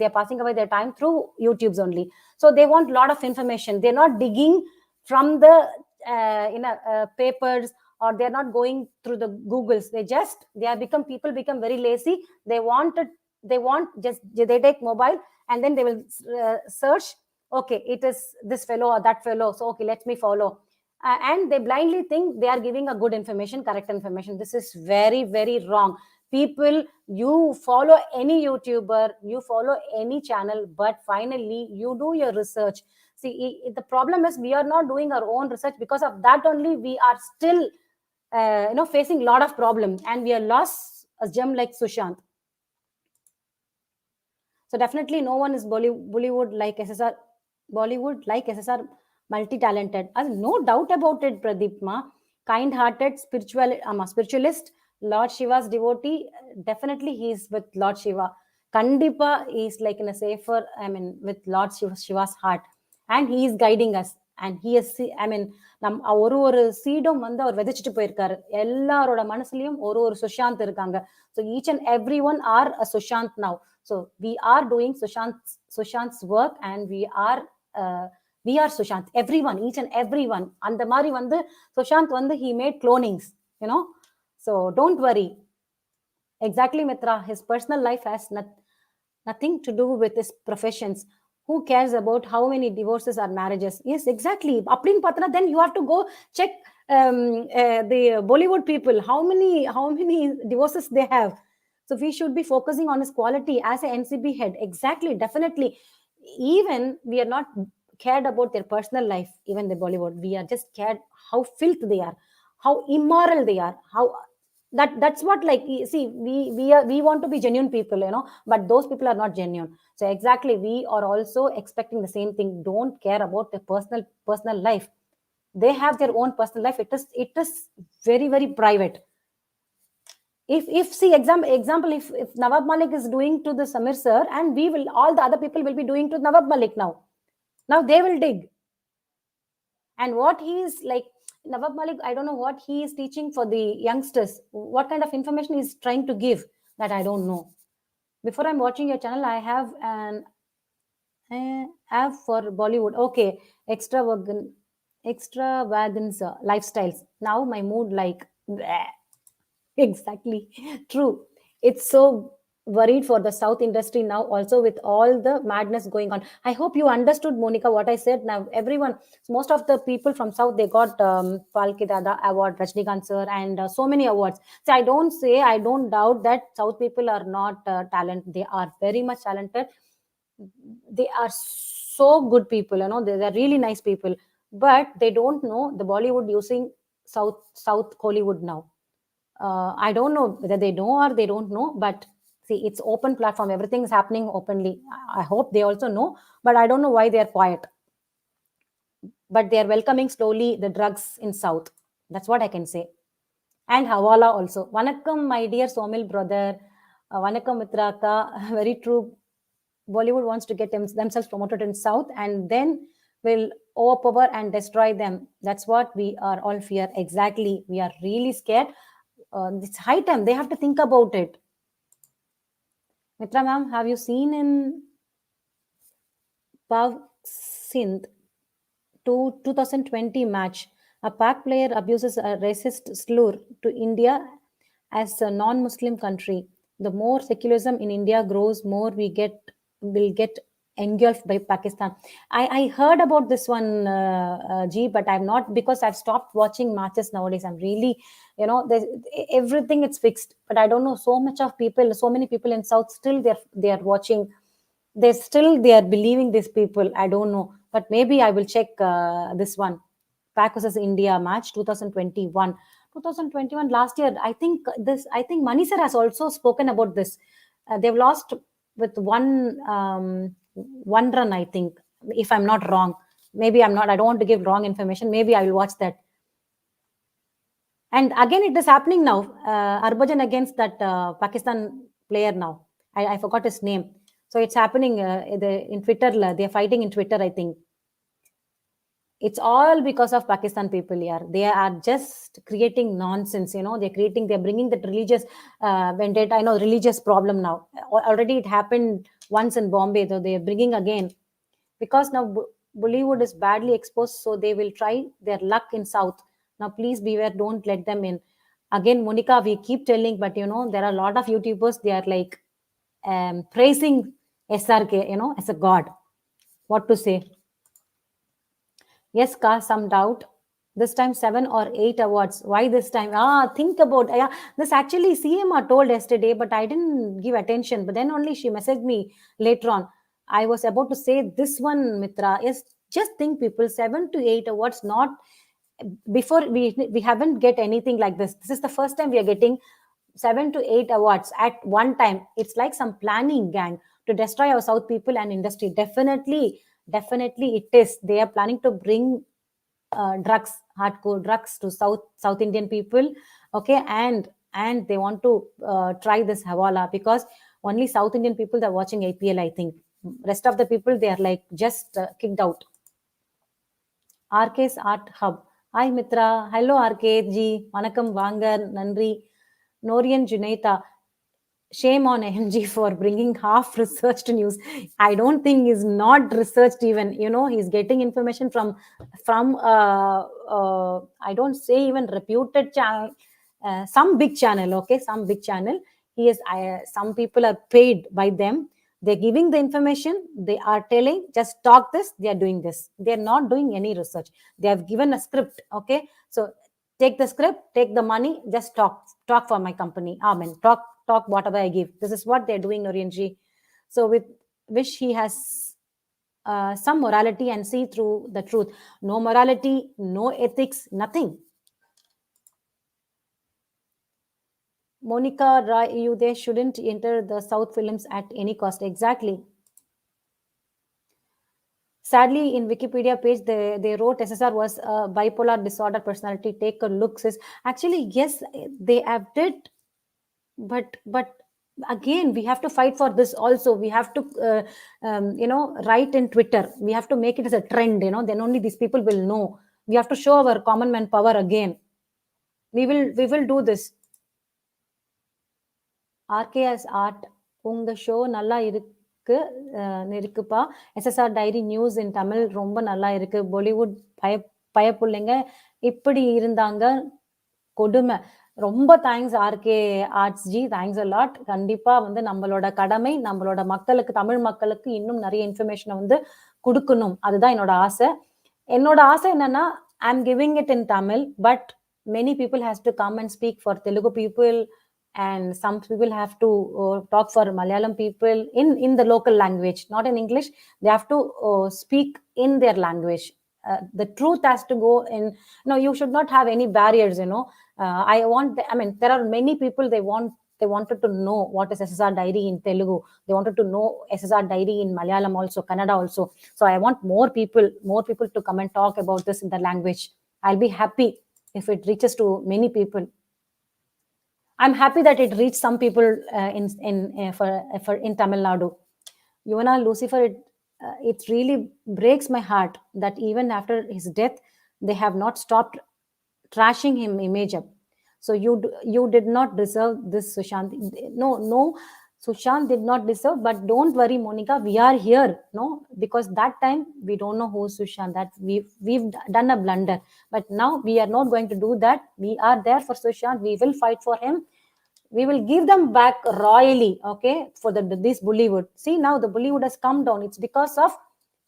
C: they're passing away their time through YouTubes only. So they want a lot of information. They're not digging from the papers, or they're not going through the Googles. People become very lazy. They take mobile and then they will search, okay, it is this fellow or that fellow, so okay, let me follow. And they blindly think they are giving a good information, correct information. This is very, very wrong. People, you follow any YouTuber, you follow any channel, but finally you do your research. See, the problem is we are not doing our own research. Because of that only we are still facing a lot of problems, and we are lost a gem like Sushant. So definitely no one is Bollywood like SSR multi-talented. No doubt about it, Pradeep ma. kind-hearted spiritualist, Lord Shiva's devotee. Definitely he's with Lord Shiva. Kandipa is like in a safer, with Lord Shiva's heart, and he is guiding us. And he is, ஒரு சீடும் வந்து அவர் விதைச்சிட்டு போயிருக்காரு. எல்லாரோட மனசுலயும் ஒரு சுஷாந்த் இருக்காங்க. So each and everyone are a Sushant now. So we are doing Sushant's work, and we are Sushant. Everyone, each and everyone. அந்த மாதிரி வந்து Sushant வந்து he made clonings, So don't worry. Exactly, Mitra. His personal life has nothing to do with his professions. Who cares about how many divorces or marriages? Yes, exactly. Then you have to go check the Bollywood people, how many divorces they have. So we should be focusing on his quality as a NCB head. Exactly, definitely. Even we are not cared about their personal life, even the Bollywood. We are just cared how filth they are, how immoral they are, how that's what, like, see, we want to be genuine people, but those people are not genuine. So exactly, we are also expecting the same thing. Don't care about their personal life. They have their own personal life. It is very, very private. If see, example, if Nawab Malik is doing to the Samir sir, and all the other people will be doing to Nawab Malik now they will dig. And what he is like, Nawab Malik, I don't know what he is teaching for the youngsters. What kind of information he is trying to give, that I don't know. Before I'm watching your channel, I have an app for Bollywood. Okay, extravagance lifestyles. Now my mood like bleh. Exactly, true. It's so worried for the South industry now, also with all the madness going on. I hope you understood, Monica, what I said. Now everyone, most of the people from South, they got Palki Dada award, Rajnikant sir, and so many awards. So I don't doubt that South people are not talented. They are very much talented. They are so good people, they're really nice people, but they don't know the Bollywood using South Hollywood now. I don't know whether they know or they don't know, but see, it's open platform. Everything is happening openly. I hope they also know, but I don't know why they are quiet. But they are welcoming slowly the drugs in South. That's what I can say. And Hawala also. Vanakkam, my dear Somil brother. Vanakkam Mitraka. Very true. Bollywood wants to get themselves promoted in South, and then will overpower and destroy them. That's what we are all fear. Exactly. We are really scared. It's high time. They have to think about it. Mitra ma'am, have you seen in Pav Sindh 2020 match, a Pak player abuses a racist slur to India as a non-Muslim country? The more secularism in India grows, more will get engulfed by Pakistan. I heard about this one, G, but I'm not, because I've stopped watching matches nowadays. I'm really, everything is fixed. But I don't know, so many people in South still they are watching. They are believing these people. I don't know, but maybe I will check this one, Pak versus India match 2021. 2021 last year. I think Mani sir has also spoken about this. They've lost with one run, I think, if I'm not wrong. Maybe I'm not. I don't want to give wrong information. Maybe I will watch that. And again, it is happening now. Harbhajan against that Pakistan player now. I forgot his name. So it's happening in Twitter. They're fighting in Twitter, I think. It's all because of Pakistan people here. They are just creating nonsense, they're bringing that religious vendetta, religious problem now. Already it happened once in Bombay, though they are bringing again. Because now Bollywood is badly exposed, so they will try their luck in South. Now please beware, don't let them in. Again, Monica, we keep telling, but there are a lot of YouTubers, they are like praising SRK, as a god. What to say? Yes, Ka, some doubt. This time 7 or 8 awards. Why this time? Think about this. Actually, CMR told yesterday, but I didn't give attention. But then only she messaged me later on. I was about to say this one, Mitra. Yes, just think, people, 7 to 8 awards. Not before, we haven't get anything like this. This is the first time we are getting 7 to 8 awards at one time. It's like some planning gang to destroy our South people and industry. Definitely it is. They are planning to bring drugs, hardcore drugs to South Indian people, okay, and they want to try this Hawala because only South Indian people are watching IPL, I think. Rest of the people, they are like just kicked out. RK's Art Hub. Hi Mitra. Hello RK ji. Vanakkam Vanga Nandri. Norian Junaita. Shame on AMG for bringing half researched news. I don't think he's not researched even. You know, he's getting information from I don't say even reputed channel, some big channel. Okay, some big channel. He is. Some people are paid by them. They're giving the information. They are telling, just talk this. They are doing this. They are not doing any research. They have given a script. Okay, so take the script, take the money, just talk for my company. Amen. Talk whatever I give. This is what they're doing, Norianji. So with which he has some morality and see through the truth. No morality, no ethics, nothing. Monica, they shouldn't enter the South films at any cost. Exactly. Sadly, in Wikipedia page, they wrote SSR was a bipolar disorder personality. Take a look, sis. Actually, yes, they have did, but again, we have to fight for this also. We have to, write in Twitter. We have to make it as a trend, then only these people will know. We have to show our common man power again. We will do this. RKS Art, unga show nalla இருக்குப்பா. SSR Diary news in Tamil ரொம்ப நல்லா இருக்கு. பாலிவுட் பயப்புள்ளைங்க இப்படி இருந்தாங்க, கொடுமை. ரொம்ப thanks RK arts ji, thanks a lot. கண்டிப்பா நம்மளோட கடமை, நம்மளோட மக்களுக்கு, தமிழ் மக்களுக்கு இன்னும் நிறைய இன்ஃபர்மேஷனை கொடுக்கணும். அதுதான் என்னோட ஆசை. என்னன்னா, I am giving it in Tamil, but many people has to come and speak for Telugu people, and some people have to talk for Malayalam people in the local language, not in English. They have to speak in their language. The truth has to go in. You should not have any barriers. There are many people, they wanted to know what is SSR Diary in Telugu. They wanted to know SSR Diary in Malayalam also, Kannada also. So I want more people to come and talk about this in the language. I'll be happy if it reaches to many people. I'm happy that it reached some people in Tamil Nadu. Yuvana Lucifer, it really breaks my heart that even after his death, they have not stopped trashing him image up. So you did not deserve this, Sushant. No, Sushant did not deserve, but don't worry, Monica, we are here, because that time we don't know who Sushant, that we've done a blunder, but now we are not going to do that. We are there for Sushant. We will fight for him. We will give them back royally, okay, for this Bollywood. See, now the Bollywood has come down. It's because of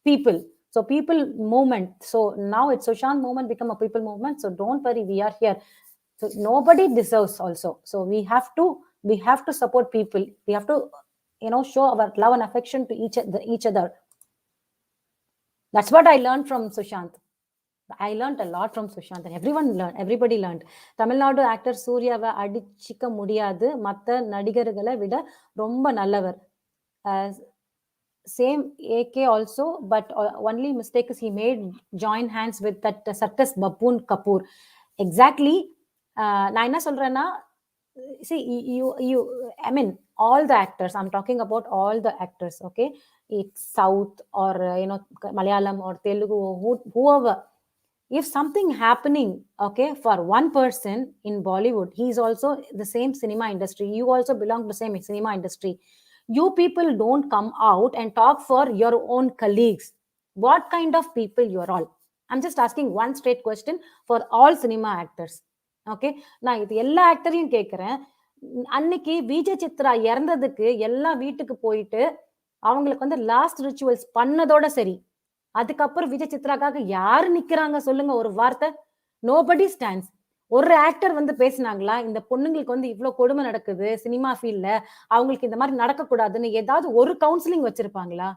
C: people. So people movement. So now it's Sushant movement become a people movement. So don't worry, we are here. So nobody deserves also. So we have to support people. We have to, show our love and affection to each other. That's what I learned from Sushant. I learned a lot from Sushant, and everybody learned. Tamil Nadu actor Suryaவை அடிச்சிக்க முடியாது, மற்ற நடிகர்களை விட ரொம்ப நல்லவர். Same AK also, but only mistake is he made join hands with that circus baboon Kapoor. Exactly. நான் என்ன சொல்றேன்னா, see, all the actors, I'm talking about all the actors, okay? It's South or, Malayalam or Telugu, whoever. If something happening, okay, for one person in Bollywood, he's also the same cinema industry. You also belong to the same cinema industry. You people don't come out and talk for your own colleagues. What kind of people you are all? I'm just asking one straight question for all cinema actors. Okay, நான் இது எல்லா ஆக்டரையும் கேட்கிறேன். அன்னைக்கு விஜய் சித்ரா இறந்ததுக்கு எல்லா வீட்டுக்கு போயிட்டு அவங்களுக்கு லாஸ்ட் ரிச்சுவல்ஸ் பண்ணதோட சரி, அதுக்கப்புறம் விஜய் சித்ராக்காக யாரு நிக்கிறாங்க சொல்லுங்க ஒரு வார்த்தை? Nobody stands. ஒரு ஆக்டர் பேசினாங்களா, இந்த பொண்ணுங்களுக்கு இவ்வளவு கொடுமை நடக்குது சினிமா ஃபீல்ட்ல, அவங்களுக்கு இந்த மாதிரி நடக்க கூடாதுன்னு ஏதாவது ஒரு கவுன்சிலிங் வச்சிருப்பாங்களா?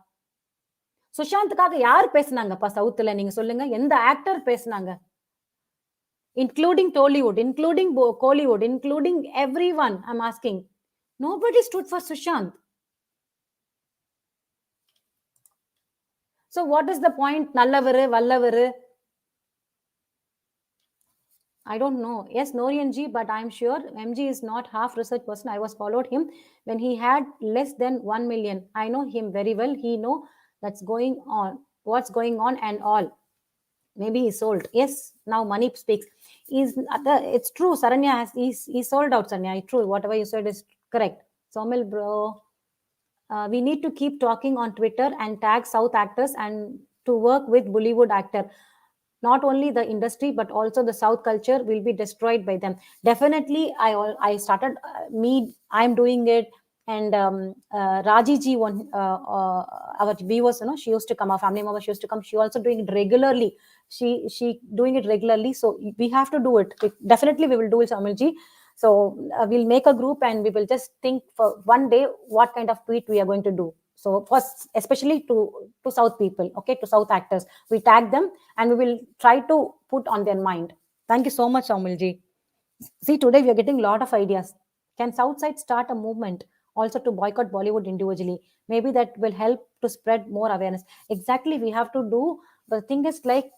C: சுஷாந்துக்காக யார் பேசினாங்கப்பா சவுத்துல? நீங்க சொல்லுங்க, எந்த ஆக்டர் பேசினாங்க? Including Tollywood, including Kollywood, including everyone, I'm asking. Nobody stood for Sushant. So what is the point? Nallavaru, Vallavaru. I don't know. Yes, Norian G, but I'm sure MG is not half research person. I was followed him when he had less than 1 million. I know him very well. He know what's going on and all. Maybe he sold. Yes, now money speaks. It's true. Saranya he sold out. Saranya, true. Whatever you said is correct. Somil bro, we need to keep talking on Twitter and tag South actors and to work with Bollywood actor. Not only the industry but also the South culture will be destroyed by them. Definitely, I started I'm doing it, and Raji ji one our viewers, she used to come. Our family member, she used to come. She also doing it regularly. She doing it regularly. So we have to do it. Definitely, we will do it, Samil ji. So we'll make a group and we will just think for one day what kind of tweet we are going to do. So first, especially to South people, okay, to South actors, we tag them and we will try to put on their mind. Thank you so much, Saumilji. See, today we are getting a lot of ideas. Can Southside start a movement also to boycott Bollywood individually? Maybe that will help to spread more awareness. Exactly, we have to do. The thing is, like,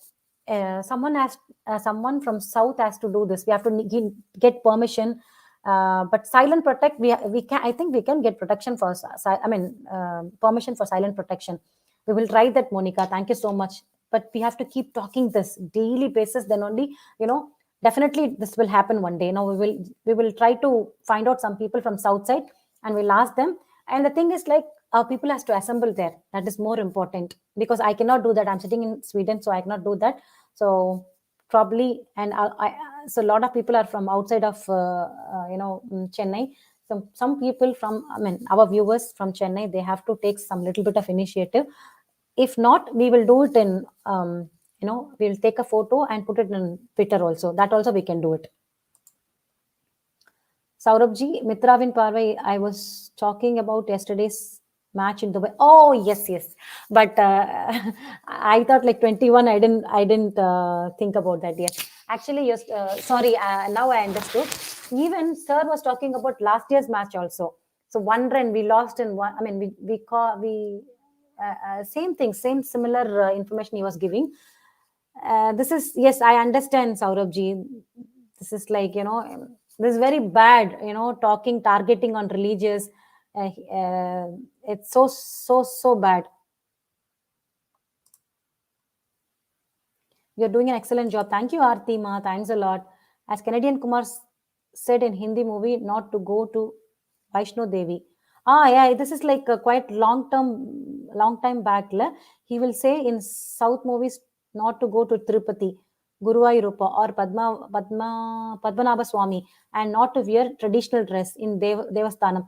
C: someone from South has to do this. We have to get permission. But silent protect, we can. I think we can get protection for. Permission for silent protection. We will try that, Monica. Thank you so much. But we have to keep talking this daily basis. Then only, definitely this will happen one day. Now we will try to find out some people from South side and we'll ask them. And the thing is, like, our people has to assemble there. That is more important, because I cannot do that. I'm sitting in Sweden, so I cannot do that. So probably, and so a lot of people are from outside of Chennai. Some people from, our viewers from Chennai, they have to take some little bit of initiative. If not, we will do it in we'll take a photo and put it in Twitter also. That also we can do it. Saurabhji, Mithravin Paarvai, I was talking about yesterday's match in Dubai. Oh, yes. But I thought like 21. I didn't think about that yet. Actually, yes. Sorry. Now I understood. Even Sir was talking about last year's match also. So 1 run we lost in one. I mean, same thing, same similar information he was giving. This is, yes, I understand, Saurabhji. This is like, this is very bad, targeting on religious. It's so bad. You're doing an excellent job. Thank you, Aarti Ma. Thanks a lot. As Canadian Kumar said in Hindi movie, not to go to Vaishno Devi. Yeah, this is like a quite long time back. He will say in South movies not to go to Tirupati, Guruvayurupa or Padmanabha Swami, and not to wear traditional dress in Devasthanam.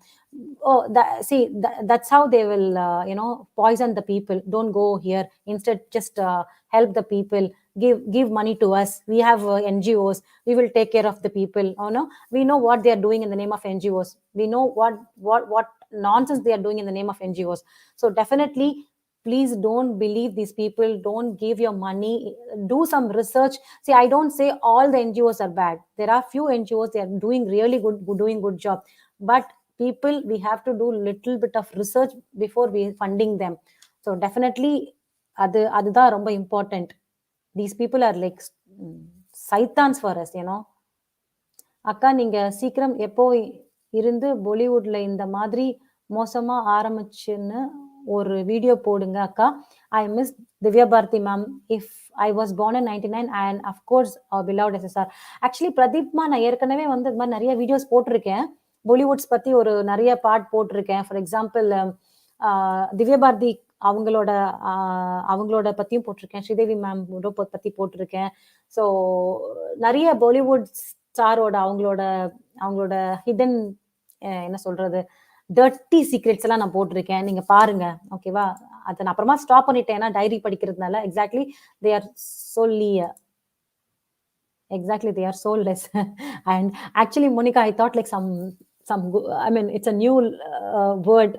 C: Oh, that's how they will, poison the people. Don't go here. Instead, just help the people. Give money to us. We have NGOs. We will take care of the people. Oh no, we know what they are doing in the name of NGOs. We know what nonsense they are doing in the name of NGOs. So definitely, please don't believe these people. Don't give your money. Do some research. See, I don't say all the NGOs are bad. There are few NGOs, they are doing really doing good job. But people, we have to do little bit of research before we funding them. So definitely, அதுதான் ரொம்ப important. These people are like saitans for us, அக்கா, நீங்க சீக்கிரம் எப்போ இருந்து பாலிவுட்ல இந்த மாதிரி மோசமா ஆரம்பிச்சுன்னு ஒரு வீடியோ போடுங்க அக்கா. I miss Divya Bharati ma'am. If I was born in 99 and of course our beloved SSR. Actually, Pradeep ma, நான் ஏற்கனவே வந்து இந்த மாதிரி நிறைய வீடியோஸ் போட்டிருக்கேன். பாலிவுட்ஸ் பத்தி ஒரு நிறைய பார்ட் போட்டிருக்கேன். ஃபார் எக்ஸாம்பிள், திவ்யா பாரதி அவங்களோட பத்தியும் போட்டிருக்கேன். ஸ்ரீதேவி மேம் பத்தி போட்டிருக்கேன். ஸோ நிறைய பாலிவுட் ஸ்டாரோட அவங்களோட ஹிடன் என்ன சொல்றது, டர்ட்டி சீக்ரெட்ஸ் எல்லாம் நான் போட்டிருக்கேன். நீங்க பாருங்க, ஓகேவா? அதை நான் அப்புறமா ஸ்டாப் பண்ணிட்டேன், ஏன்னா டைரி படிக்கிறதுனால. Exactly, they are so less. And actually, Monica, I thought like some it's a new word,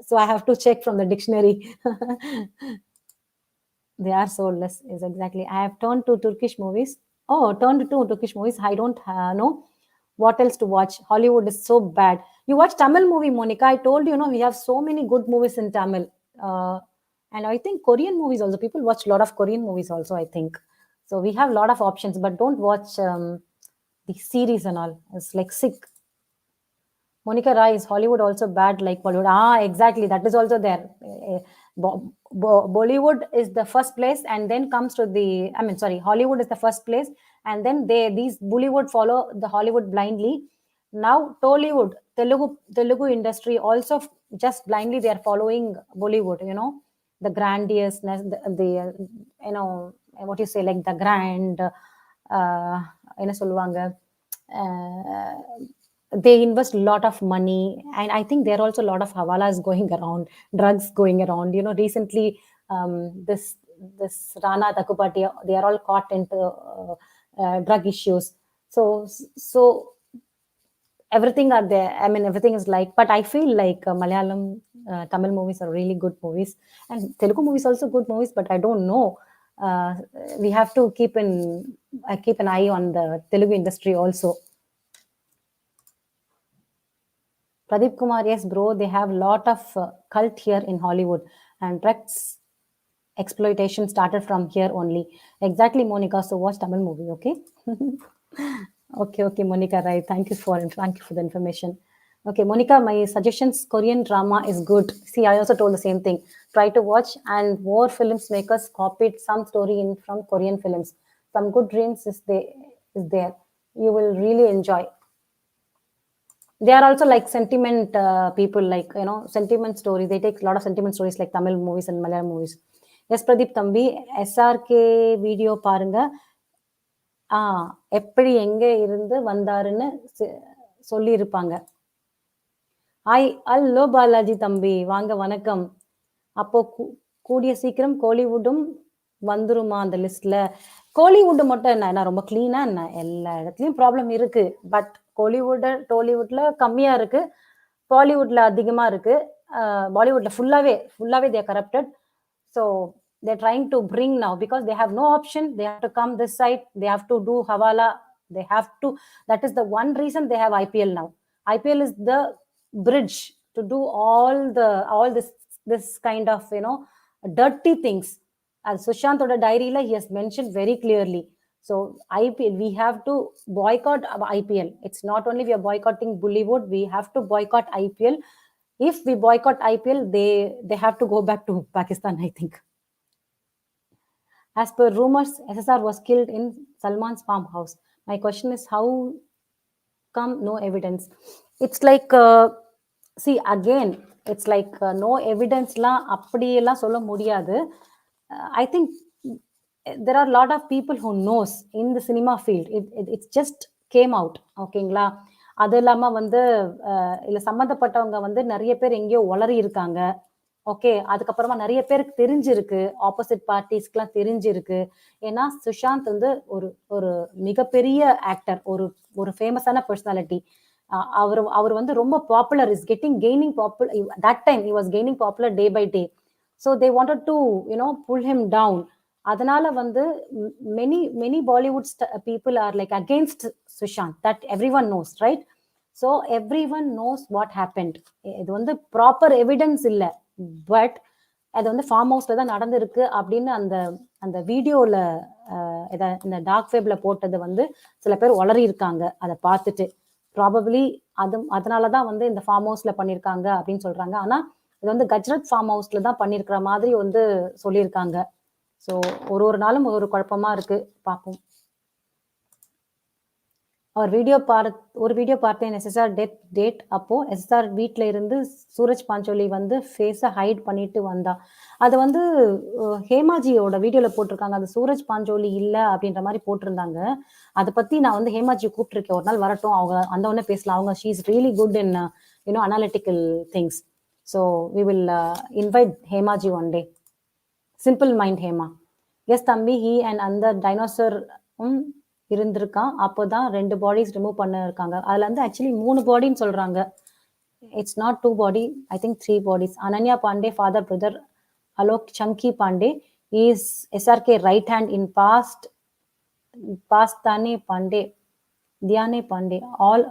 C: so I have to check from the dictionary. They are so less, is exactly. I have turned to Turkish movies. I don't know what else to watch. Hollywood is so bad. You watch Tamil movie, Monica. I told you, we have so many good movies in Tamil. And I think Korean movies also. People watch a lot of Korean movies also, I think. So we have a lot of options, but don't watch the series and all. It's like sick. Monica Rai, is Hollywood also bad like Bollywood? Exactly. That is also there. Bollywood is the first place, and then comes to Hollywood is the first place, and then these Bollywood follow the Hollywood blindly. Now Tollywood, Telugu industry also just blindly they are following Bollywood. The grandiousness, the what you say, like the grand. என்ன சொல்லுவாங்க they invest a lot of money, and I think there are also a lot of havalas going around, drugs going around. Recently this Rana Dakupati, they are all caught into drug issues. So everything are there. I mean, everything is like, but I feel like Malayalam, Tamil movies are really good movies, and Telugu movies also good movies, but I don't know. We have to keep an eye on the Telugu industry also. Pradeep Kumar, yes, bro, they have a lot of cult here in Hollywood, and drugs exploitation started from here only. Exactly, Monica. So watch Tamil movie, okay? Okay, Monica, right. Thank you for the information. Okay, Monica, my suggestions, Korean drama is good. See, I also told the same thing. Try to watch, and more films makers copied some story from Korean films. Some good dreams is there. You will really enjoy. They are also like sentiment people, like, sentiment stories. They take a lot of sentiment stories like Tamil movies and Malayalam movies. Yes, Pradeep Thambi, SRK video பாருங்க. எப்படி எங்க இருந்து வந்தாருன்னு சொல்லி இருப்பாங்க. Hello Balaji தம்பி, வாங்க, வணக்கம். அப்போ கூடிய சீக்கிரம் கோலிவுட்டும் வந்துருமா அந்த லிஸ்ட்ல? கோலிவுட் மட்டும் என்ன ரொம்ப கிளீனா என்ன? எல்லா இடத்துலயும் ப்ராப்ளம் இருக்கு. பட் டோலிவுட்ல கம்மியா இருக்கு, பாலிவுட்ல அதிகமா இருக்கு. பாலிவுட்ல ஃபுல்லாவே they are corrupted. So they're trying to bring now, because they have no option. They have to come this side. They have to do hawala. That is the one reason they have IPL now. IPL is the bridge to do all this kind of dirty things. As Sushant Diary, he has mentioned very clearly. So IPL, we have to boycott IPL. It's not only we are boycotting Bollywood, we have to boycott IPL. If we boycott IPL, they have to go back to Pakistan, I think. As per rumors, SSR was killed in Salman's farmhouse. My question is, how come no evidence? It's like, see, again, it's like no evidence la அப்படியெல்லாம் சொல்ல முடியாது. I think there are a lot of people who knows in the cinema field. It just came out. ஓகேங்களா? அது இல்லாம இல்ல சம்பந்தப்பட்டவங்க நிறைய பேர் எங்கேயோ உளறி இருக்காங்க. ஓகே, அதுக்கப்புறமா நிறைய பேருக்கு தெரிஞ்சிருக்கு, ஆப்போசிட் பார்ட்டிஸ்க்குலாம் தெரிஞ்சிருக்கு. ஏன்னா சுஷாந்த் ஒரு மிகப்பெரிய ஆக்டர், ஒரு ஃபேமஸான பர்சனாலிட்டி. அவர் ரொம்ப popular, is gaining popular. That time he was gaining popular day by day. So they wanted to pull him down. அதனால many Bollywood people are like against Sushant. That everyone knows, right? So everyone knows what happened. இது proper evidence இல்ல, but அது form ஹவுஸ்ல தான் நடந்திருக்கு அப்படின்னு அந்த வீடியோல இந்த டார்க் வெப்ல போட்டது சில பேர் உளறி இருக்காங்க. அதை பார்த்துட்டு ப்ராபப்ளி அதனாலதான் இந்த ஃபார்ம் ஹவுஸ்ல பண்ணிருக்காங்க அப்படின்னு சொல்றாங்க. ஆனா இது கஜ்ரத் ஃபார்ம் ஹவுஸ்ல தான் பண்ணிருக்கிற மாதிரி சொல்லியிருக்காங்க. ஸோ ஒரு நாளும் ஒரு குழப்பமா இருக்கு, பார்ப்போம். ஒரு வீடியோ பார்த்தேன், எஸ்எஸ்ஆர் டேட். அப்போ எஸ்எஸ்ஆர் வீட்டில இருந்து சூரஜ் பாஞ்சோலி ஃபேஸை ஹைட் பண்ணிட்டு வந்தா. அது ஹேமாஜியோட வீடியோல போட்டிருக்காங்க. அது சூரஜ் பாஞ்சோலி இல்ல அப்படின்ற மாதிரி போட்டிருந்தாங்க. அதை பத்தி நான் ஹேமாஜி கூப்பிட்டுருக்கேன், ஒரு நாள் வரட்டும், அவங்க அந்த உடனே பேசலாம். அவங்க she is really good in analytical things. So we will invite Hemaji one day. Simple mind Hema. Yes தம்பி, ஹீ அண்ட் அந்த டைனோசர் இருந்திருக்கான். அப்போதான் 2 பாடிஸ் ரிமூவ் பண்ணிருக்காங்க. அதுல ஆக்சுவலி 3 பாடின்னு சொல்றாங்க. It's not 2 body, I think 3 bodies. Ananya Pandey father brother Alok Sanghi Pandey is SRK right hand in past தானே பாண்டே, தியானே Pandey, all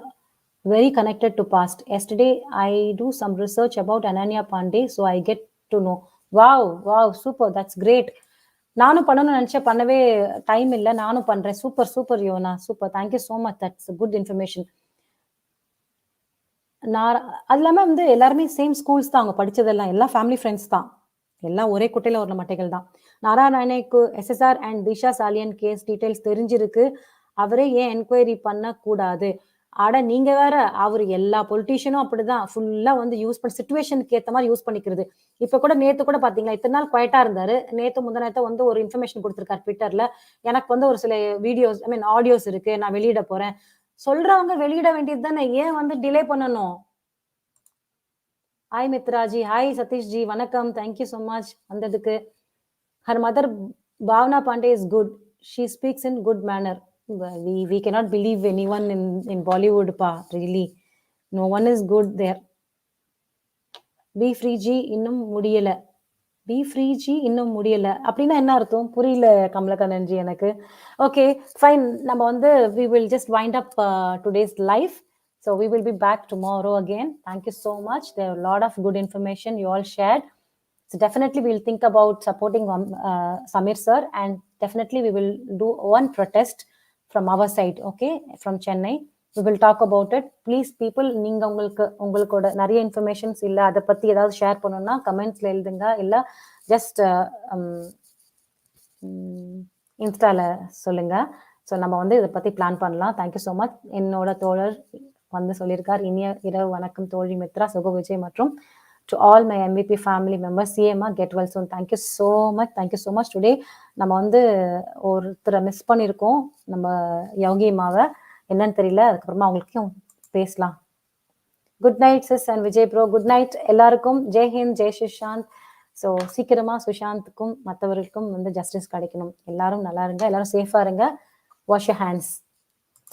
C: very connected to past. Yesterday I do some research about Ananya Pandey, so I get to know. Wow, super, that's great. நானும் பண்ணணும்னு நினைச்சேன், பண்ணவே time இல்ல. நானும் பண்றேன். Super யோனா, super. Thank you so much. That's good information. நான் அது இல்லாம வந்து எல்லாருமே சேம் ஸ்கூல்ஸ் தான் அவங்க படிச்சதெல்லாம். எல்லாம் ஃபேமிலி ஃப்ரெண்ட்ஸ் தான். எல்லாம் ஒரே குட்டையில ஊர்ன மட்டைகள் தான். நாராயணனுக்கு SSR and Disha Salian case details தெரிஞ்சிருக்கு. அவரே ஏன் என்கொயரி பண்ணக்கூடாது? அட நீங்க வேற, அவரு எல்லா பொலிட்டீஷியனும் அப்படிதான். ஃபுல்லா வந்து யூஸ் பண்ணி சிச்சுவேஷனுக்கு ஏத்த மாதிரி யூஸ் பண்ணிக்கிறது. இப்ப கூட நேத்து கூட பாத்தீங்களா, இத்தனை நாள் குவைட்டா இருந்தாரு. நேத்து முந்தா நேத்து வந்து ஒரு இன்ஃபர்மேஷன் கொடுத்திருக்காரு ட்விட்டர்ல. எனக்கு வந்து ஒரு சில வீடியோஸ், ஐ மீன் ஆடியோஸ் இருக்கு. நான் வெளியிட போறேன். சொல்றவங்க வெளியிட வேண்டியது தானே, ஏன் வந்து டிலே பண்ணணும்? ஹாய் மித்ராஜி, ஹாய் சதீஷ்ஜி, வணக்கம். தேங்க்யூ so மச் வந்ததுக்கு. Her mother Bhavna Pandey is good. She speaks in good manner. We cannot believe anyone in Bollywood pa, really. No one is good there. Be free G இன்னும் முடியல. Be free G இன்னும் முடியல அப்படின்னா என்ன அர்த்தம்? புரியல Kamalakannan G எனக்கு. Okay fine, நம்ம வந்து we will just wind up today's live. So we will be back tomorrow again. Thank you so much. There are a lot of good information you all shared. So definitely we'll think about supporting Samir sir, and definitely we will do one protest from our side, okay, from Chennai. We will talk about it. Please people, நீங்க உங்களுக்கோட நிறைய informations இல்ல அதை பத்தி ஏதாவது share பண்ணணும்னா கமெண்ட்ஸ்ல எழுதுங்க, இல்ல ஜஸ்ட் இன்ஸ்டால சொல்லுங்க. ஸோ நம்ம வந்து இதை பத்தி பிளான் பண்ணலாம். Thank you so much. என்னோட தோழர் வந்து சொல்லியிருக்கார், இனிய இரவு வணக்கம் தோழி மித்ரா, சுக விஜய் மற்றும் to all my MVP family members. CMA get well soon. Thank you so much. Today நம்ம வந்து ஒருத்தரை மிஸ் பண்ணியிருக்கோம், நம்ம யோகி அம்மாவை. என்னன்னு தெரியல, அதுக்கப்புறமா அவங்களுக்கும் பேசலாம். Good night sis and Vijay bro. Good night எல்லாருக்கும். ஜெய் ஹிந்த், ஜெய் சுஷாந்த். ஸோ சீக்கிரமா சுஷாந்துக்கும் மற்றவர்களுக்கும் வந்து ஜஸ்டிஸ் கிடைக்கணும். எல்லாரும் நல்லா இருங்க, எல்லாரும் சேஃபா இருங்க. Wash your hands.